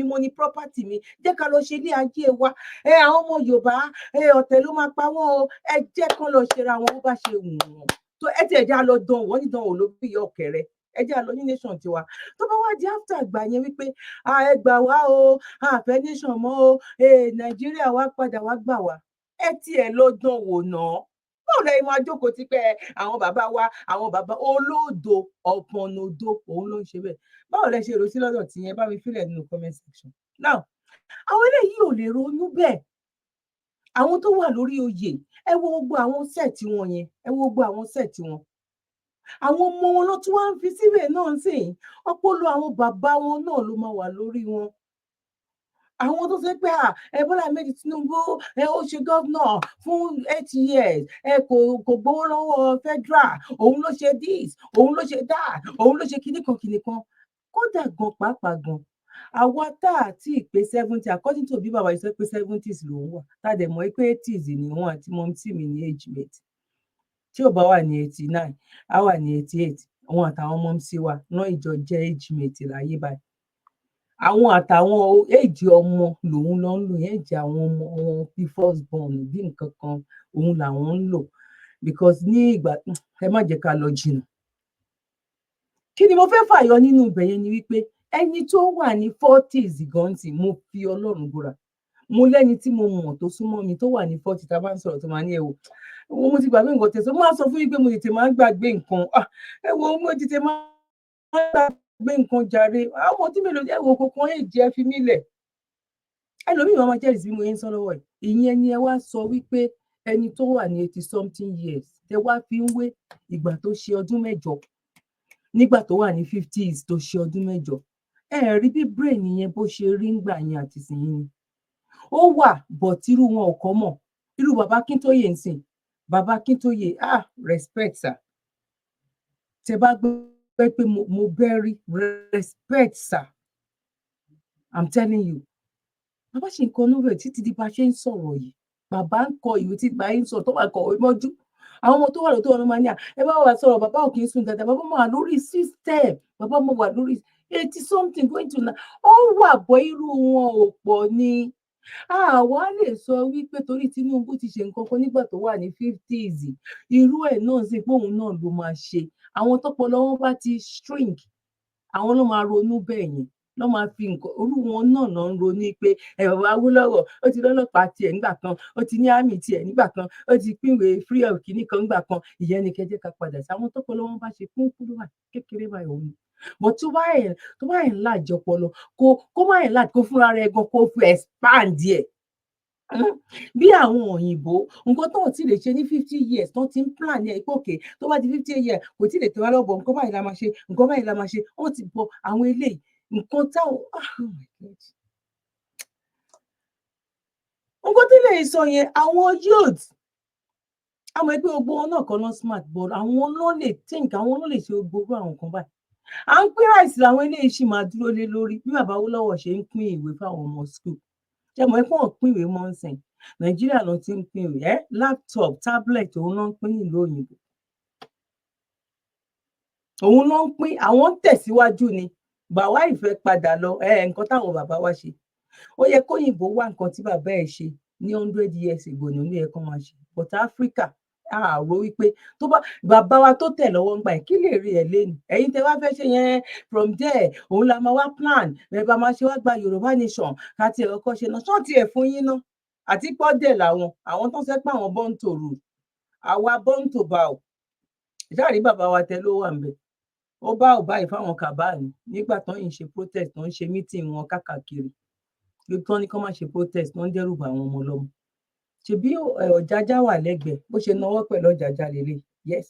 mo ní property mi, jẹ́ ká lọ ṣe ilé ajé wa. Àwọn ọmọ Yorùbá ọ̀tẹ̀ ló máa pa wọ́n o, ẹ jẹ́ kán lọ ṣera wọn bó bá ṣe wù wọ́n. So ẹ ti ẹ̀jẹ̀ á lọ dán wọ́n ní dán wò ló bí ìyá ọ̀kẹ́rẹ́, ẹ jẹ́ á lọ ní nation tiwa. Tó bá wá di after àgbà yẹn wípé ẹ gbà wá o, a fẹ́ nation mọ́ o, Nàìjíríà wá padà wá gbà wá, ẹ ti ẹ̀ lọ dán wò náà. Báwo lẹ́yìn máa jókòó ti pé àwọn bàbá wa, àwọn bàbá olódo ọ̀pọ̀nòdo òun ló ń ṣe bẹ́ẹ̀. Báwo lẹ ṣe rò sí lọ́dọ̀ tí yẹn? Bá mi fílẹ̀ nínú comment section. Now, àwọn eléyìí ò lè ronú bẹ́ẹ̀. Àwọn tó wà lórí oyè, ẹ wo gbogbo àwọn sẹ́ẹ̀tì wọn yẹn, ẹ wo gbogbo àwọn sẹ́ẹ̀tì wọn. Àwọn ọmọ wọn ló tún wá ń fi síbẹ̀ náà sìn. Ọpọlọ àwọn bàbá wọn náà ló máa wà lórí wọn. Àwọn tó ṣe pé Bọ́lá Ahmed Tinubu ó ṣe gọ́vnà fún 8 years, kò gbowó lọ́wọ́ federal, òun ló ṣe this, òun ló ṣe that, òun ló ṣe kinní kan. Kódà gan pàápàá gan, àwa tá àti ìpè 70 according to bí bàbá yìí sọ pé 70s lòun wà, tá dẹ̀ mọ̀ pé 80s ni wọ́n àti mọ́mítì mi ní age mate. Tí ò bá wà ní 89, á wà ní 88. Àwọn àtàwọn mọ́mítì wa náà ìjọ jẹ́ age mate láyé báyìí. Àwọn àtàwọn èjì ọmọ lòun lọ ń lò, èjì àwọn ọmọ wọn bí first born bí nǹkan kan òun làwọn ń lò, because ní ìgbà ẹ má jẹ́ ká lọ jìnnà. Kí ni mo fẹ́ fàyọ nínú ibẹ̀ yẹn ni wípé ẹni tó wà ní 40s gan tí mo fi Ọlọ́run búra, mo lẹ́ni tí mo mọ̀ tó súnmọ́ mi tó wà ní 40 tá a bá ń sọ̀rọ̀ tó máa ní mo ti gbàgbé nǹkan tẹ̀sán, mo máa sọ fún yín pé mo tètè máa ń gbàgbé nǹkan, mo tètè máa ń gbàgbé nǹkan jàre, àwọn tí mélòó ẹ̀wọ̀ kankan èjì ẹ fi mí lẹ̀. Ẹlòmíì máa jẹ́rìí sí mo yẹn ń sọ lọ́wọ́ ẹ̀. Ìyẹn ni ẹ wá sọ wípé ẹni tó wà ní 80 something years tẹ wá fi ń wé ìgbà tó ṣe ọdún mẹ́jọ nígbà tó wà ní 50s tó ṣe ọdún mẹ́jọ. Ẹ rí bí brain yẹn bó ṣe rí ńgbà yẹn àti sìn yín ni. Ó wà bọ̀ tírú wọn ò kọ́ mọ̀. Irú bàbá Akíntóyè ń sìn, bàbá Akíntóyè respect sir. Tẹ bá gbé pé mo very respect sir. I'm telling you. Bàbá ṣe ń kọ novel títí di bá ṣe ń sọ̀rọ̀ yìí. Bàbá ń kọ ìwé tí bá ń sọ̀rọ̀ tó wà kọ̀wé mọ́jú. Àwọn ọmọ tó wà lọ́tọ̀ wọn máa ní ẹ bá wà sọ̀rọ̀ bàbá ò kì í sùn dáadáa, bàbá máa wà lórí system, bàbá máa wà lórí 80 something going to 9. Ó wà bọ́ irú wọn ò pọ̀ ni. Àwa lè sọ wípé torí Tinubu ti ṣe nǹkan kan nígbà tó wà ní 50s, irú ẹ̀ náà sì pé òun náà ló máa ṣe. Àwọn tọ́pọlọ wọn bá ti shrink, àwọn ló máa ronú bẹ́ẹ̀ yẹn, ló máa fi nǹkan orú wọn náà lọ ń ronú pé bàbá Awólọ́wọ̀ ó ti lọ́lọ́pàá tiẹ̀ nígbà kan, ó ti ní àmì tiẹ̀ nígbà kan, ó ti pínwèé free of kìíní kan nígbà kan, ìyẹn ni kẹjẹ ká padà sí. Àwọn tọ́pọlọ wọn bá ṣe kúnkúrú wà kékeré báyìí òun. But tó bá yẹn láàjọ ọpọlọ kó má yẹn láàjọ kó fúnra rẹ̀ gan kó fi expand ẹ̀. Bí àwọn òyìnbó nǹkan tó ti lè ṣe ní 50 years tó ti ń plan ẹ̀ pé òkè tó bá di 50 years kò tí lè tẹ́wọ́ lọ́bọ̀ nǹkan báyìí la máa ṣe, nǹkan báyìí la máa ṣe, wọ́n ti bọ àwọn eléyìí nǹkan táwọn nǹkan tí lè sọ yẹn àwọn youth àmọ́ ẹgbẹ́ gbogbo wọn náà kan lọ smart but àwọn ló lè think, àwọn ló lè ṣe gbogbo àwọn nǹkan báyìí. À ń pín rice làwọn eléyìí sì máa dúró lé lórí bí bàbá Awólọ́wọ̀ ṣe ń pín ìwé fáwọn ọmọ school. Ṣé mo pé wọ́n pín ìwé mọ́ ń sìn? Nàìjíríà ló ti ń pín ìwé laptop tablet òun ló ń pín ìlú òyìnbó. Òun ló ń pín, àwọn ń tẹ̀síwájú ni. Bàwá ìfẹ́ padà lọ nǹkan táwọn bàbá wa ṣe. Ó yẹ kóyìnbó wá nǹkan tí bàbá ẹ̀ ṣe ní 100 years ago ní ó yẹ kó máa ṣe. But Africa àrò wípé tó bá bàbá wa tó tẹ̀ lọ́wọ́ ń gbà kí lè rí ẹ̀ lẹ́nu. Ẹ̀yin tẹ wá fẹ́ ṣe yẹn from there òun la máa wá plan bẹ́ẹ̀ bá máa ṣe wá gba Yorùbá nation ká tiẹ̀ kọ́kọ́ ṣe náà ṣọ́ọ̀tì ẹ̀ fún yín náà. àti pọ́dẹ̀ làwọn àwọn tó ń sẹ́ pé àwọn born to rule àwa born to bow ìṣáàrí bàbá wa tẹ ló wà ńbẹ̀ ó bá ò báyìí fáwọn kàbáàní nígbà tó ń ṣe protest tó ń ṣe meeting wọn káàkiri tó ní kó má ṣe protest tó ń dẹ́rù bà àwọn ọmọ ọlọ́mọ ṣebí ọ̀jájá wà lẹ́gbẹ̀ẹ́ bó ṣe náwó pẹ̀lú ọ̀jájá lélẹ̀ yes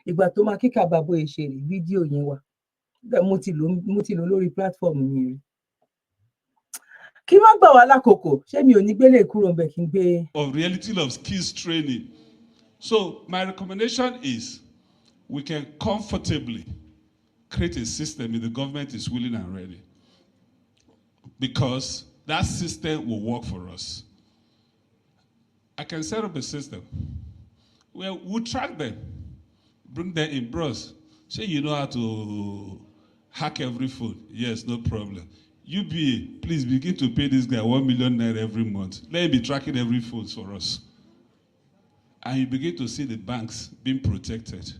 ìgbà tó máa kíkà bá bóyá ṣe rí fídíò yẹn wà mo ti lò lórí platform yẹn rí kí má gbà wá lákòókò ṣé mi ò ní gbélé kúrò ń bẹ̀ kí n gbé. Of reality of skills training. So my recommendation is we can comfortably create a system if the government is willing and ready, because that system will work for us. I can set up a system where we'll track them, bring them in bros. Say you know how to hack every phone. Yes, no problem. UBA, please begin to pay this guy 1 million naira every month. Let him be tracking every phone for us. And you begin to see the banks being protected.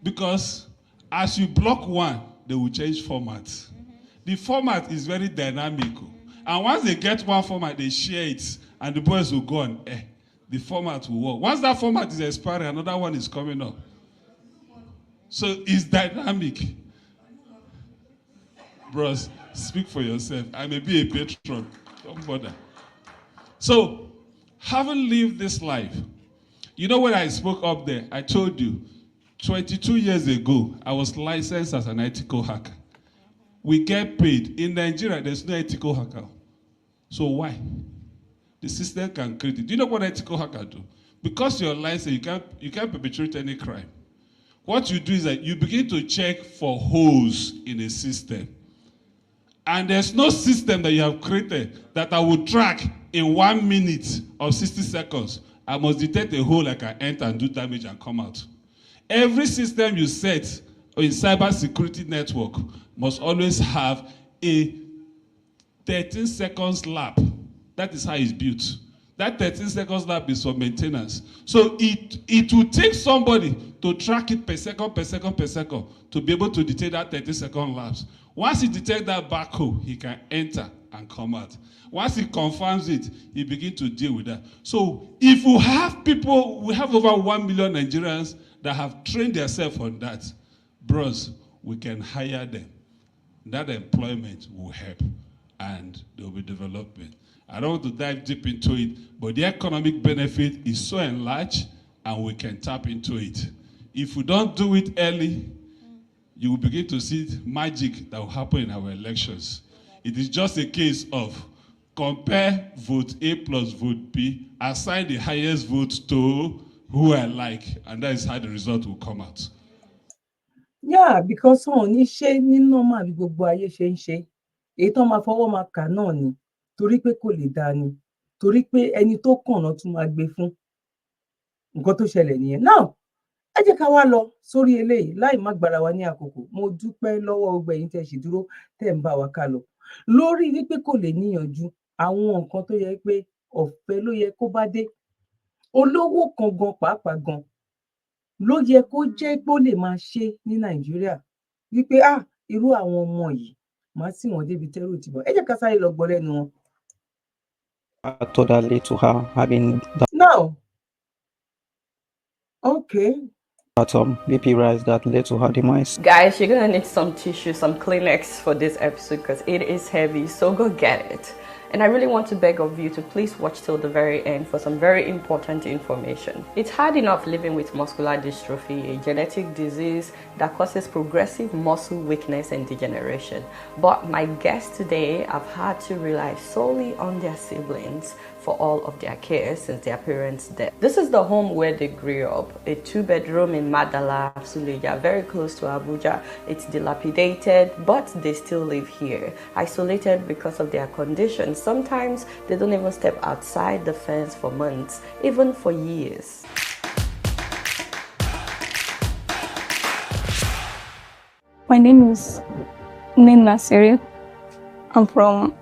Because as you block one, they will change formats. The format is very dynamic. And once they get one format, they share it, and the boys will go on. The format will work. Once that format is expiring, another one is coming up. So it's dynamic. Bros, speak for yourself. I may be a patron. Don't bother. So, having lived this life, you know when I spoke up there, I told you, 22 years ago, I was licensed as an ethical hacker. We get paid. In Nigeria, there's no ethical hacker. So why? The system can create it. Do you know what ethical hacker do? Because you're licensed, you can't perpetrate any crime. What you do is that you begin to check for holes in a system. And there's no system that you have created that I will track in 1 minute or 60 seconds. I must detect a hole like I enter and do damage and come out. Every system you set in cyber security network must always have a 13 seconds lap. That is how it's built. That 13 seconds lap is for maintenance. So it will take somebody to track it per second to be able to detect that 30-second lapse. Once he detects that backhoe, he can enter and come out. Once he confirms it, he begins to deal with that. So if we have people, we have over 1 million Nigerians that have trained themselves on that, bros, we can hire them. That employment will help, and there will be development. I don't want to dive deep into it, but the economic benefit is so enlarged, and we can tap into it. If we don't do it early, you will begin to see magic that will happen in our elections. It is just a case of compare vote A plus vote B, assign the highest vote to who I like, and that is how the result will come out. Yeah, because wọn ò ní ṣe ní normal bí gbogbo ayé ṣe ń ṣe. Èyí tó máa fọwọ́ máa kà náà ni, torí pé kò lè dáa ni, torí pé ẹni tó kàn náà tún máa gbé fún. Nǹkan tó ṣẹlẹ̀ nìyẹn. Now, ẹ jẹ́ ká wá lọ sórí eléyìí láì má gbára wa ní àkókò. Mo dúpẹ́ lọ́wọ́ gbogbo ẹ̀yin tẹ́ ṣì dúró tẹ́ ń bá wa ká lọ. Lórí wípé kò lè níyànjú àwọn nǹkan tó yẹ pé ọ̀fẹ́ ló yẹ kó bá dé. Olówó kan gan pàápàá gan ló yẹ kó jẹ́ pé ó lè máa ṣe ní Nàìjíríà wípé irú àwọn ọmọ yìí máa sì wọ́n débi tẹ́rù ti bọ̀. Ẹ jẹ́ ká sáré lọ gbọ́ lẹ́nu wọn. Totally to her having Now, okay. BP rise that led to her demise. Guys, you're gonna need some tissue, some Kleenex for this episode because it is heavy, so go get it. And I really want to beg of you to please watch till the very end for some very important information. It's hard enough living with muscular dystrophy, a genetic disease that causes progressive muscle weakness and degeneration. But my guests today have had to rely solely on their siblings for all of their care since their parents' death. This is the home where they grew up, a 2-bedroom in Madala, Suleja, very close to Abuja. It's dilapidated, but they still live here, isolated because of their conditions. Sometimes they don't even step outside the fence for months, even for years. My name is Nina Siri. I'm from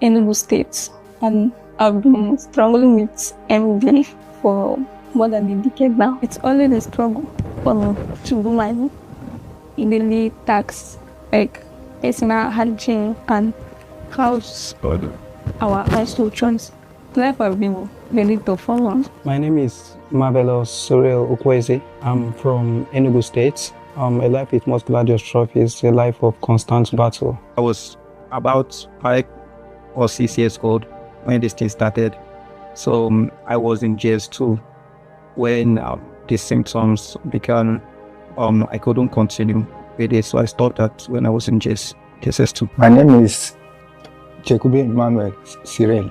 Enugu State, and I've been struggling with MD for more than a decade now. It's always a struggle for me to do my daily tasks like personal hygiene and house our institutions. Life has been really tough for long. My name is Marvelous Surreal Ukweze. I'm from Enugu State. A life with muscular dystrophy is a life of constant battle. I was about 5 or 6 years old when this thing started. So I was in JS2 when the symptoms began. I couldn't continue with it, so I stopped that when I was in JS2. My name is Jacobi Emmanuel Cyril,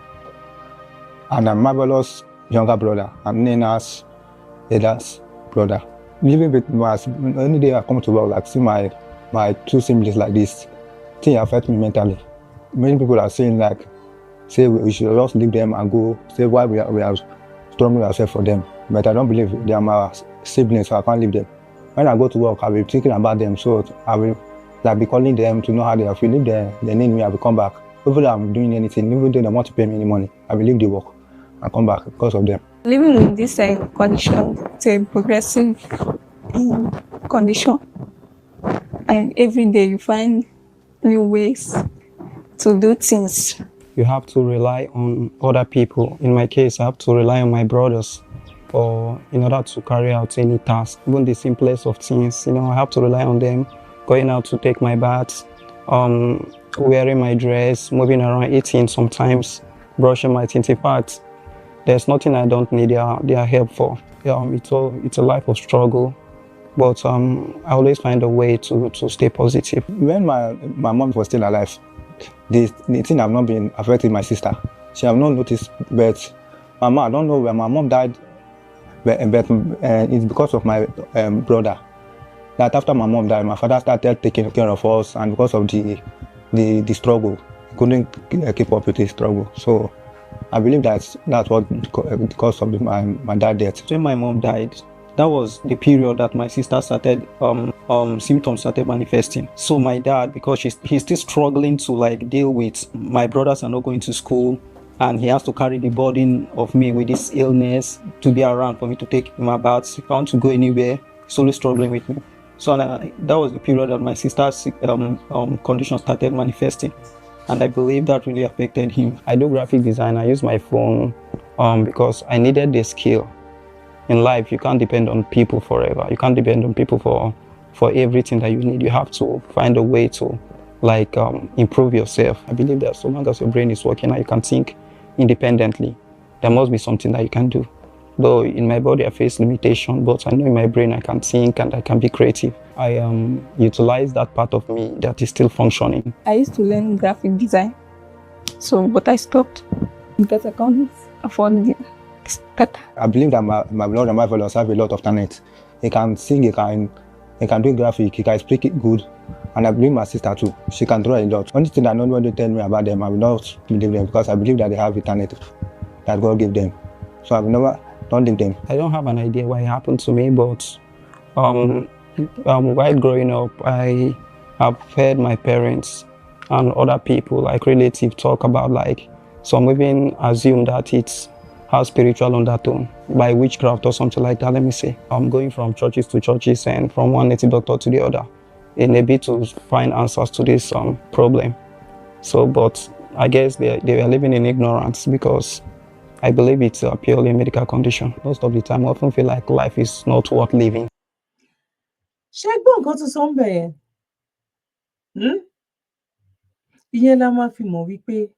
and I'm Marvelous' younger brother. I'm Nina's elder's brother. Living with my any day I come to work, like see my two siblings like this, thing affect me mentally. Many people are saying like, say we should just leave them and go. Say why we are struggling ourselves for them, but I don't believe they are my siblings, so I can't leave them. When I go to work, I will be thinking about them, so I will be calling them to know how they are feeling. If they need me, I will come back. Even though I'm doing anything, even though they want to pay me any money, I will leave the work and come back because of them. Living with this condition, it's a progressive condition, and every day you find new ways to do things. You have to rely on other people. In my case, I have to rely on my brothers in order to carry out any task. Even the simplest of things, I have to rely on them. Going out to take my bath, wearing my dress, moving around, eating sometimes, brushing my teeth. In fact, there's nothing I don't need their help for. It's a life of struggle, but I always find a way to stay positive. When my mom was still alive, the thing have not been affecting my sister. She have not noticed, but my mom, I don't know when my mom died, but it's because of my brother. That after my mom died, my father started taking care of us, and because of the struggle, he couldn't keep up with the struggle. So I believe that's what the cause of my dad's death. When my mom died, that was the period that my sister started symptoms started manifesting. So my dad, because he's still struggling to deal with my brothers are not going to school, and he has to carry the burden of me with this illness to be around for me to take my baths. If I want to go anywhere, he's always struggling with me. So that was the period that my sister's condition started manifesting, and I believe that really affected him. I do graphic design. I use my phone because I needed the skill. In life, you can't depend on people forever. You can't depend on people for everything that you need. You have to find a way to improve yourself. I believe that so long as your brain is working and you can think independently, there must be something that you can do. Though in my body I face limitation, but I know in my brain I can think and I can be creative. I utilize that part of me that is still functioning. I used to learn graphic design, but I stopped because I can't afford it. I believe that my brother Marvelous have a lot of talent. He can sing, he can do graphic, he can speak it good. And I believe my sister too. She can draw a lot. Only thing that no one will tell me about them, I will not believe them because I believe that they have a talent that God gave them. So I will never don't leave them. I don't have an idea why it happened to me, but while growing up, I have heard my parents and other people, relatives, talk about some even assume that it's has spiritual undertone by witchcraft or something like that. Let me say, I'm going from churches to churches and from one native doctor to the other in a bit to find answers to this problem. So, but I guess they were living in ignorance because I believe it's a purely medical condition. Most of the time, I often feel like life is not worth living. ṣé gbọ́ nǹkan tó sọ ń bẹ̀ yẹn? Ìyẹn la máa fi mọ̀ wípé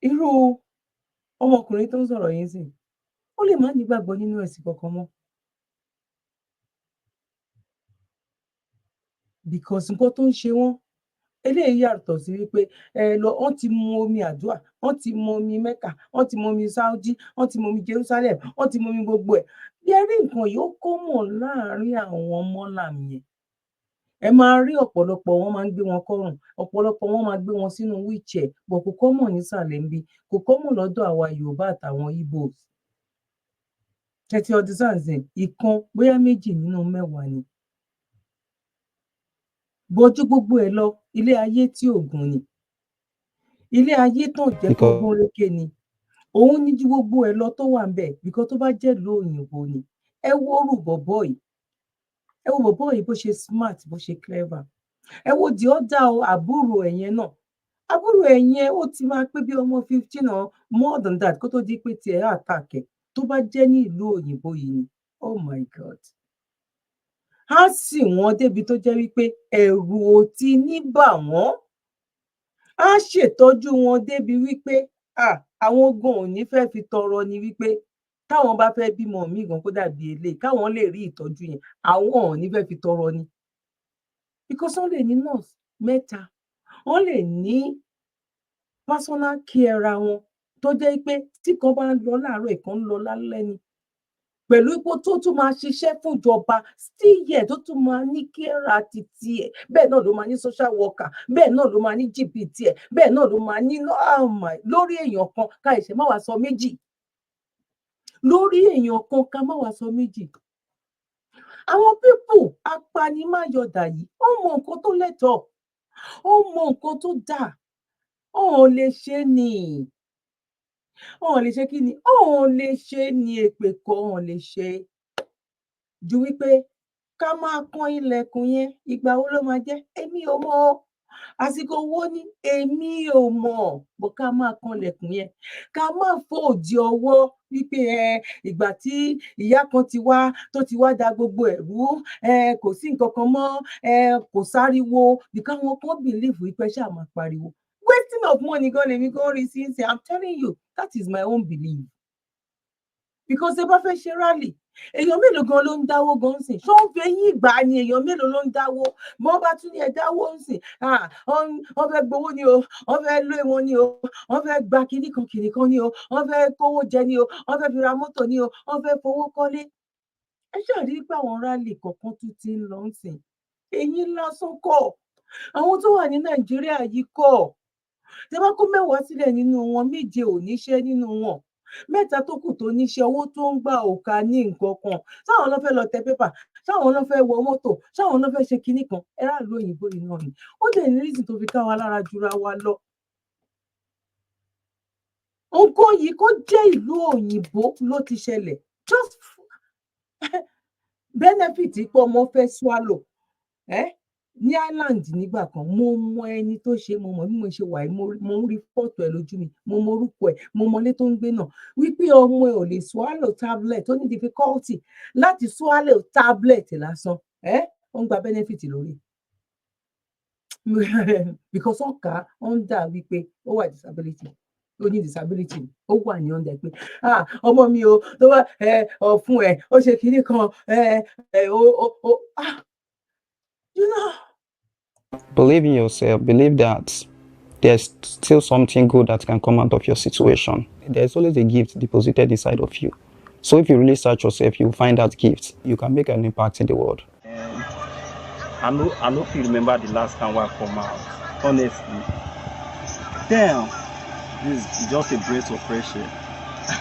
irú ọmọkùnrin tó ń sọ̀rọ̀ yìí sìn, ó lè má nígbàgbọ́ nínú ẹ̀sìn kankan mọ́. Because nǹkan tó ń ṣe wọ́n, eléyìí yàtọ̀ sí wípé wọ́n ti mu omi àdúrà, wọ́n ti mu omi Mẹ́kà, wọ́n ti mu omi Saudi, wọ́n ti mu omi Jerusalem, wọ́n ti mu omi gbogbo ẹ̀. Bí ẹ rí nǹkan yìí ó common láàárín àwọn mọ́làm yẹn. Ẹ máa rí ọ̀pọ̀lọpọ̀ wọn máa ń gbé wọn kọ́rùn, ọ̀pọ̀lọpọ̀ wọn máa gbé wọn sínú wheelchair, but kò common nísàlẹ̀ ńbí, kò common lọ́dọ̀ àwa Yorùbá àtàwọn Igbos. Ṣé ti understand nsìn? Ìkan bóyá méjì nínú mẹ́wàá ni. Bójú gbogbo ẹ̀ lọ, ilé ayé tí ò gùn ni. Ilé ayé tán jẹ́ kó gún régé ni. Òun ní ju gbogbo ẹ̀ lọ tó wà ńbẹ̀ because tó bá jẹ́ ìlú òyìnbó ni. Ẹ wórú bọ̀bọ́ yìí. Ẹ wo bọ̀bọ́ yìí bó ṣe smart, bó ṣe clever. Ẹ wo the other àbúrò ẹ̀ yẹn náà. àbúrò ẹ̀ yẹn ó ti máa pé bí ọmọ 15 or more than that kó tó di pé tiẹ̀ attack ẹ̀ tó bá jẹ́ ní ìlú òyìnbó yìí ni oh my god á sì wọ́n débi tó jẹ́ wípé ẹ̀rù ò ti ní bà wọ́n á ṣètọ́jú wọn débi wípé àwọn gan ò ní fẹ́ fi tọrọ ni wípé táwọn bá fẹ́ bímọ míì gan kó dàbí eléyìí káwọn lè rí ìtọ́jú yẹn àwọn ò ní fẹ́ fi tọrọ ni because wọ́n lè ní nurse mẹ́ta wọ́n lè ní personal carer wọn tó jẹ́ pé tí kan bá ń lọ láàárọ̀ ìkan ń lọ lálẹ́ ni pẹ̀lú ipò tó tún máa ṣiṣẹ́ fúnjọba still yẹ tó tún máa ní carer ti tiẹ̀ bẹ́ẹ̀ náà ló máa ní social worker bẹ́ẹ̀ náà ló máa ní GP tiẹ̀ bẹ́ẹ̀ náà ló máa ní lórí èèyàn kan ká ìṣẹ́ má wàá sọ méjì lórí èèyàn kan ká má wàá sọ méjì àwọn pípù apanimáyọ̀dà yìí ó mọ nǹkan tó lẹ́tọ̀ọ́ ó mọ nǹkan tó dáa ó lè ṣe ni ó lè ṣe kí ni ó lè ṣe ni èpè kan ó lè ṣe ju wípé ká máa kan ilẹ̀kùn yẹn ìgbà wo ló máa jẹ́ èmi ò mọ̀ àsìkò wo ni èmi ò mọ̀ bó ká máa kan ilẹ̀kùn yẹn ká máa fòdì ọwọ́ wípé ìgbà tí ìyá kan ti wá tó ti wá da gbogbo ẹ̀rú kò sí nǹkan kan mọ́ kò sáriwo bí káwọn kan believe wípé ṣáà máa pariwo wasting of money gan lèmi gan rí sí ṣe I'm telling you that is my own belief because ẹ bá fẹ́ ṣe rally èèyàn mélòó gan ló ń dáwó gan sìn ṣó ń fẹ́ yín ìgbà ni èèyàn mélòó ló ń dáwó mọ bá tún ní ẹ dáwó ń sìn wọ́n fẹ́ gbowó ni o wọ́n fẹ́ lé wọn ni o wọ́n fẹ́ gba kinní kan ni o wọ́n fẹ́ kówó jẹ ni o wọ́n fẹ́ fi ra mọ́tò ni o wọ́n fẹ́ fowó kọ́lé ẹ ṣàrí pé àwọn rally kọ̀ọ̀kan tún ti ń lọ ń sìn èyí lásán kọ́ àwọn tó wà ní Nàìjíríà yìí kọ́ tẹ bá kó 10 sílẹ̀ nínú wọn 7 ò níṣẹ́ nínú wọn 3 tó kù tó níṣẹ́ owó tó ń gbà òkà ní nǹkan kan sáwọn ló fẹ́ lọ tẹ pépà sáwọn ló fẹ́ wọ mọ́tò sáwọn ló fẹ́ ṣe kinní kan ẹráàlú òyìnbó yìí náà ni ó dẹ̀ ní reason tó fi ká wa lára jura wa lọ. nǹkan yìí kó jẹ́ ìlú òyìnbó ló ti ṣẹlẹ̀ just benefit pé ọmọ fẹ́ swallow ní Island nígbà kan mo mọ ẹni tó ṣe mo mọ bí mo ṣe wà mo ń rí fọ́tò ẹ̀ lójú mi mo mọ orúkọ ẹ̀ mo mọ ilé tó ń gbé náà wípé ọmọ ẹ̀ ò lè swallow tablet ó ní difficulty láti swallow tablet lásán ó ń gba benefit lórí because wọ́n kà á under wípé ó wà disability ó ní disability ó wà ní under pé ọmọ mi o tó wá ọ̀fun ẹ̀ ó ṣe kinní kan you know. Believe in yourself. Believe that there's still something good that can come out of your situation. There's always a gift deposited inside of you. So if you really search yourself, you'll find that gift. You can make an impact in the world. I know if you remember the last time I come out, honestly. Damn, this is just a breath of fresh air.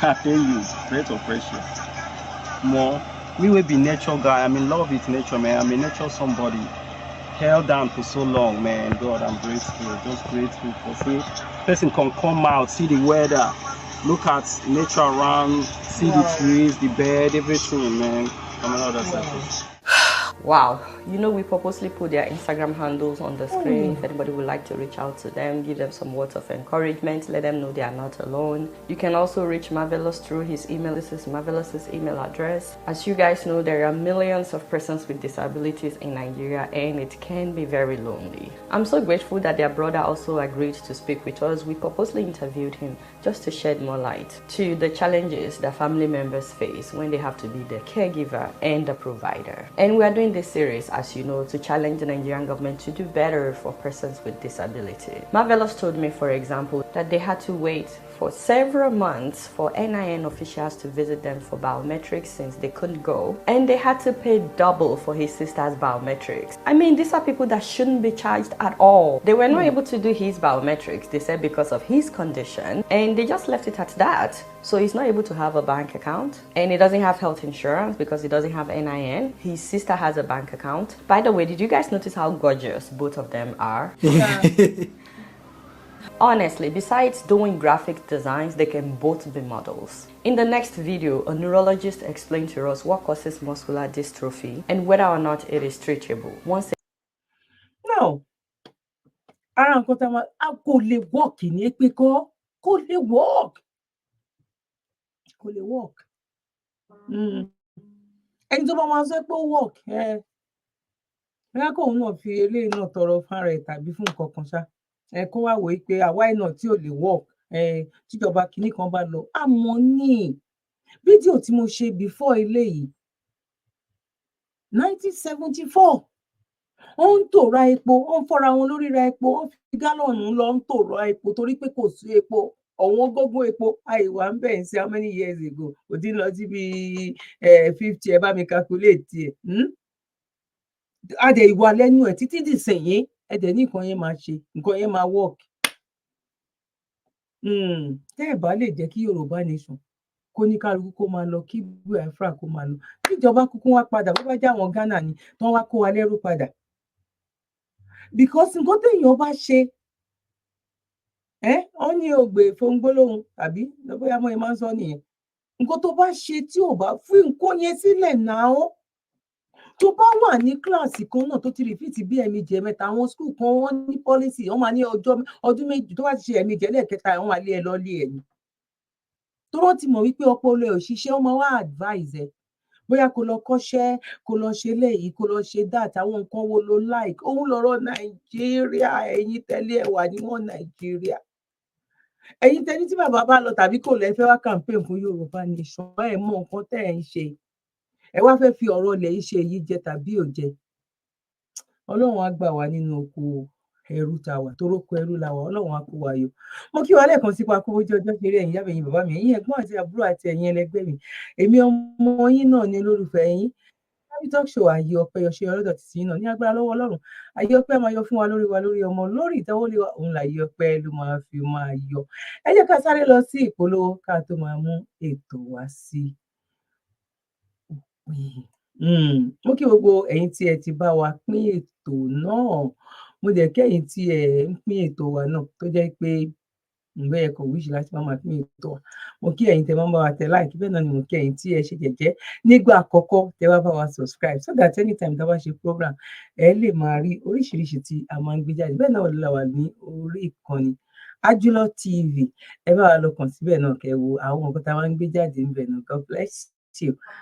I tell you, breath of fresh air. More, me will be nature guy. I'm in love with nature, man. I'm a nature somebody. Held down for so long, man. God, I'm grateful. Just grateful for free. Person can come out, see the weather, look at nature around, see the trees, the bed, everything, man. Come on, that's it. Wow, you know, we purposely put their Instagram handles on the screen. If anybody would like to reach out to them, give them some words of encouragement, let them know they are not alone. You can also reach Marvelous through his email. This is Marvelous's email address. As you guys know, there are millions of persons with disabilities in Nigeria, and it can be very lonely. I'm so grateful that their brother also agreed to speak with us. We purposely interviewed him just to shed more light to the challenges that family members face when they have to be the caregiver and the provider. And we are doing this series, as you know, to challenge the Nigerian government to do better for persons with disability. Marvelous told me, for example, that they had to wait for several months for NIN officials to visit them for biometrics since they couldn't go, and they had to pay double for his sister's biometrics. I mean, these are people that shouldn't be charged at all. They were not able to do his biometrics, they said, because of his condition, and they just left it at that. So he's not able to have a bank account, and he doesn't have health insurance because he doesn't have NIN. His sister has a bank account. By the way, did you guys notice how gorgeous both of them are? Yeah. Honestly, besides doing graphic designs, they can both be models. In the next video, a neurologist explained to us what causes muscular dystrophy and whether or not it is treatable. Now, ara nǹkan tá a kò lè work ní pé kò lè work ẹni tó bá máa sọ pé ó work bóyá kóun náà fi eléyìí náà tọrọ fára ẹ̀ tàbí fún nǹkan kan ṣá kó wá wòó pé àwa náà tí ò lè work tíjọba kinní kan bá lọ àmọ́ ní fídíò tí mo ṣe before eléyìí 1974 ó ń tò ra epo ó ń fọ́ra wọn lórí ra epo ó fi gálọ̀nù lọ ń tò ra epo torí pé kò sí epo ọ̀wọ́n gógó epo àìwá ń bẹ̀ ń sí how many years ago kò dín lọ sí bíi 50 ẹ bá mi calculate ẹ̀ adẹ ìwà lẹ́nu ẹ̀ títí dìsẹ̀yìn ẹ̀dẹ̀ ní nǹkan yẹn máa ṣe nǹkan yẹn máa work tẹ́ ẹ̀ bá lè jẹ́ kí Yorùbá nation kó ní kálukú kó máa lọ kí Biafra kó máa lọ kíjọba kúkú wá padà bó bá jẹ́ àwọn Ghana ni tán wá kó wa lẹ́rú padà because nǹkan téèyàn bá ṣe wọ́n ní ògbè fóńgbólóhùn tàbí bóyá mo máa ń sọ nìyẹn nǹkan tó bá ṣe tí ò bá fi nǹkan yẹn sílẹ̀ náà tó bá wà ní kíláàsì kan náà tó ti rìpíìtì bí ẹ̀ẹ̀mejì ẹ̀mẹ́ta àwọn skul kan wọ́n ní pọ́lísì wọ́n máa ní ọdún méjì tó bá ti ṣe ẹ̀ẹ̀mejì ẹlẹ́ẹ̀kẹta wọ́n máa lé ẹ lọ́lé ẹ̀ ni tó wọ́n ti mọ̀ wípé ọpọlọ ẹ̀ ò ṣiṣẹ́ wọ́n máa wá advise ẹ̀ bóyá kó lọ kọ́ṣẹ́ kó lọ ṣe léyìí kó lọ ṣe that àwọn nǹkan wo ló like òun lọ́rọ̀ Nàìjíríà ẹ̀yin tẹ́lẹ̀ ẹ̀ wà níwọ̀n Nàìjíríà ẹ̀yin tẹ́ni tí bàbá bá lọ tàbí kò lẹ́ fẹ́ wá campaign fún Yorùbá nation ẹ̀ mọ nǹkan tẹ́ ẹ̀ ń ṣe ẹ wá fẹ́ fi ọ̀rọ̀ ilẹ̀ yìí ṣe èyí jẹ tàbí ò jẹ Ọlọ́run á gbà wá nínú oko ẹrú tá wà tó rókò ẹrú la wà Ọlọ́run á kó wa yọ mo kí wa lẹ́ẹ̀kan sípa kó ojú ọjọ́ kéré ẹ̀yin yábẹ̀ ẹ̀yin bàbá mi ẹ̀yin ẹ̀gbọ́n àti àbúrò àti ẹ̀yin ẹlẹgbẹ́ mi èmi ọmọ yín náà ni olólùfẹ́ yín Tabby Talk Show ayé ọpẹ́ yọṣẹ ọlọ́dọ̀ títí yín náà ní agbára lọ́wọ́ Ọlọ́run ayé ọpẹ́ máa yọ fún wa lórí ọmọ lórí ìtẹ́wọ́lé wa òun láyé ọpẹ́ ló máa yọ ẹ jẹ́ ká sáré lọ sí ìpolówó ká tó máa mú ètò wá sí mo kí gbogbo ẹ̀yin tí ẹ ti bá wa pín ètò náà mo dẹ̀ kí ẹ̀yin tí ẹ ń pín ètò wa náà tó jẹ́ pé ǹgbẹ́ ẹ kò wíṣì láti máa pín ètò wa mo kí ẹ̀yin tẹ́ máa ń bá wa tẹ like bẹ́ẹ̀ náà ni mo kí ẹ̀yin tí ẹ ṣe jẹ́jẹ́ nígbà àkọ́kọ́ tẹ́ wá bá wa subscribe so that anytime tá a bá ṣe program ẹ lè máa rí oríṣiríṣi tí a máa ń gbé jáde bẹ́ẹ̀ náà la wà ní orí ìkànnì Àjùlọ TV ẹ bá wa lọ kàn síbẹ̀ náà kẹ́ wo àwọn nǹkan tá a máa ń gbé jáde níbẹ̀ náà God bless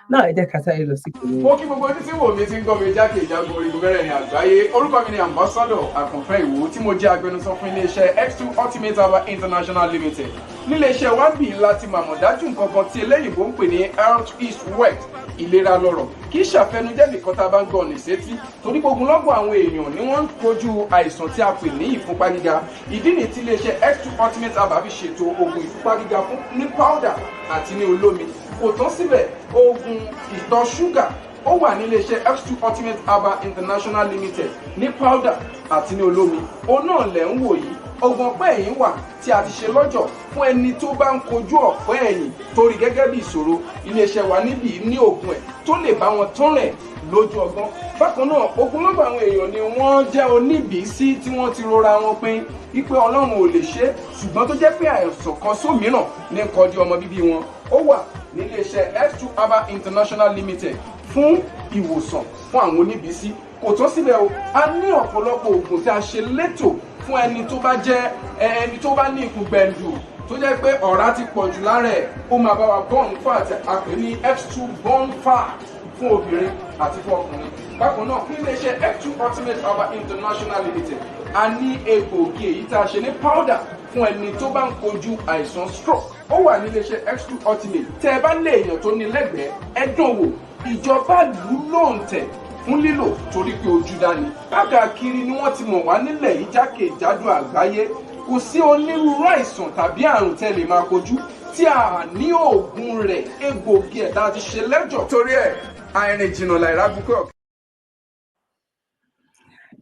náà ẹ jẹ́ ká sáré lọ sí ìpolówó. mo kí gbogbo ojú tí wò mí ti ń gbọ́ mi jákèjádò orígun mẹ́rẹ̀ẹ̀rin àgbáyé orúkọ mi ni ambassador àkànfẹ́ ìwò tí mo jẹ́ agbẹnusọ fún iléeṣẹ́ X2 Ultimate Herbal International Limited níléeṣẹ́ wa bì láti màmọ̀ dájú nǹkan kan tí eléyìnbó ń pè ní health is wealth ìlera lọ́rọ̀ kì í ṣàfẹnujẹ́ nìkan tá a bá ń gbọ́ ọ̀nì sétí torí gbogbo lọ́gbọ̀ àwọn èèyàn ni wọ́n ń kojú àìsàn tí a pè ní ìfúnpá gíga ìdí nìyí tí iléeṣẹ́ X2 Ultimate Herbal fi ṣètò oògùn ìfúnpá gíga fún ní powder àti ní olómi kò tán síbẹ̀ oògùn ìtọ̀ ṣúgà ó wà ní iléeṣẹ́ X2 Ultimate Herbal International Limited ní powder àti ní olómi òun náà lẹ̀ ń wò yìí oògùn ọ̀pẹ́ ẹ̀yìn wà tí a ti ṣe lọ́jọ̀ fún ẹni tó bá ń kojú ọ̀pẹ́ ẹ̀yìn torí gẹ́gẹ́ bí ìṣòro iléeṣẹ́ wa níbí ní oògùn ẹ̀ tó lè bá wọn tán rẹ̀ lójú ọgbọ́n bákan náà ogunlọ́gọ̀ àwọn èèyàn ni wọ́n jẹ́ oníbìísí tí wọ́n ti rora wọn pín wípé Ọlọ́run ò lè ṣe ṣùgbọ́n tó jẹ́ pé àìsàn kan sómìíràn ní kọjú ọmọ bíbí wọn ó wà níléeṣẹ́ X2 Herbal International Limited fún ìwòsàn fún àwọn oníbìísí kò tán síbẹ̀ o a ní ọ̀pọ̀lọpọ̀ oògùn tí a ṣe létò fún ẹni tó bá jẹ́ ẹni tó bá ní ikùn gbẹ̀ndù tó jẹ́ pé ọ̀rá ti pọ̀ jù lára ẹ̀ ó máa bá wa burn fat àpè ní X2 burn fat fún obìnrin àti fún ọkùnrin bákan náà fún iléeṣẹ́ X2 Ultimate Herbal International Limited a ní egbòogi èyí tá a ṣe ní powder fún ẹni tó bá ń kojú àìsàn stroke ó wà ní iléeṣẹ́ X2 Ultimate tẹ́ ẹ bá lé èèyàn tó ní lẹ́gbẹ̀ẹ́ ẹ dán wò ìjọba lù lóǹtẹ̀ fún lílò torí pé ojú dání káàkiri ni wọ́n ti mọ̀ wá nílẹ̀ yìí jákèjádò àgbáyé kò sí onírúurú àìsàn tàbí àrùn tẹ́ lè máa kojú tí a ní oògùn rẹ̀ egbòogi ẹ̀ tá a ti ṣe lẹ́jọ̀ torí ẹ̀ àìrìn jìnnà láìra bukọ́.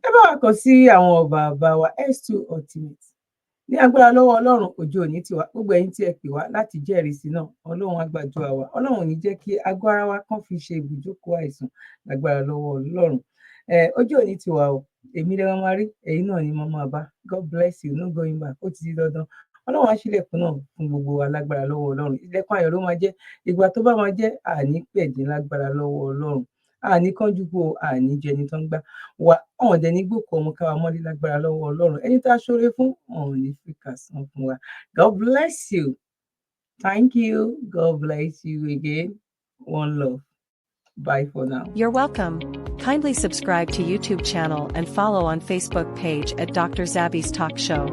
ẹ bá wa kàn sí àwọn bàbá wa X2 Ultimate ní agbára lọ́wọ́ Ọlọ́run òjò òní tiwa gbogbo ẹ̀yin tí ẹ pè wá láti jẹ́rìí sí náà Ọlọ́run á gbàdúrà wa Ọlọ́run ò ní jẹ́ kí agbára wa kàn fi ṣe ibùjókòó àìsàn lágbára lọ́wọ́ Ọlọ́run ojú òní tiwa o èmi lè máa rí ẹ̀yin náà ni mo máa bá God bless you no going back ó ti di dandan Ọlọ́run á ṣílẹ̀kùn náà fún gbogbo wa lágbára lọ́wọ́ Ọlọ́run ilẹ̀kùn ayọ̀ ló máa jẹ́ ìgbà tó bá máa jẹ́ àní pẹ̀dín lágbára lọ́wọ́ Ọlọ́run àní kánjú kú o, àní jẹni tó ń gbá wa ọ̀hún dẹ̀ ní gbòkó ọmọ káwa mọ́lé lágbára lọ́wọ́ Ọlọ́run ẹni tá a ṣoore fún ọ̀hún ní fìkà san fún wa. God bless you. Thank you. God bless you again. One love. Bye for now. You're welcome. Kindly subscribe to YouTube channel and follow on Facebook page at Dr. Zabby's Talk Show.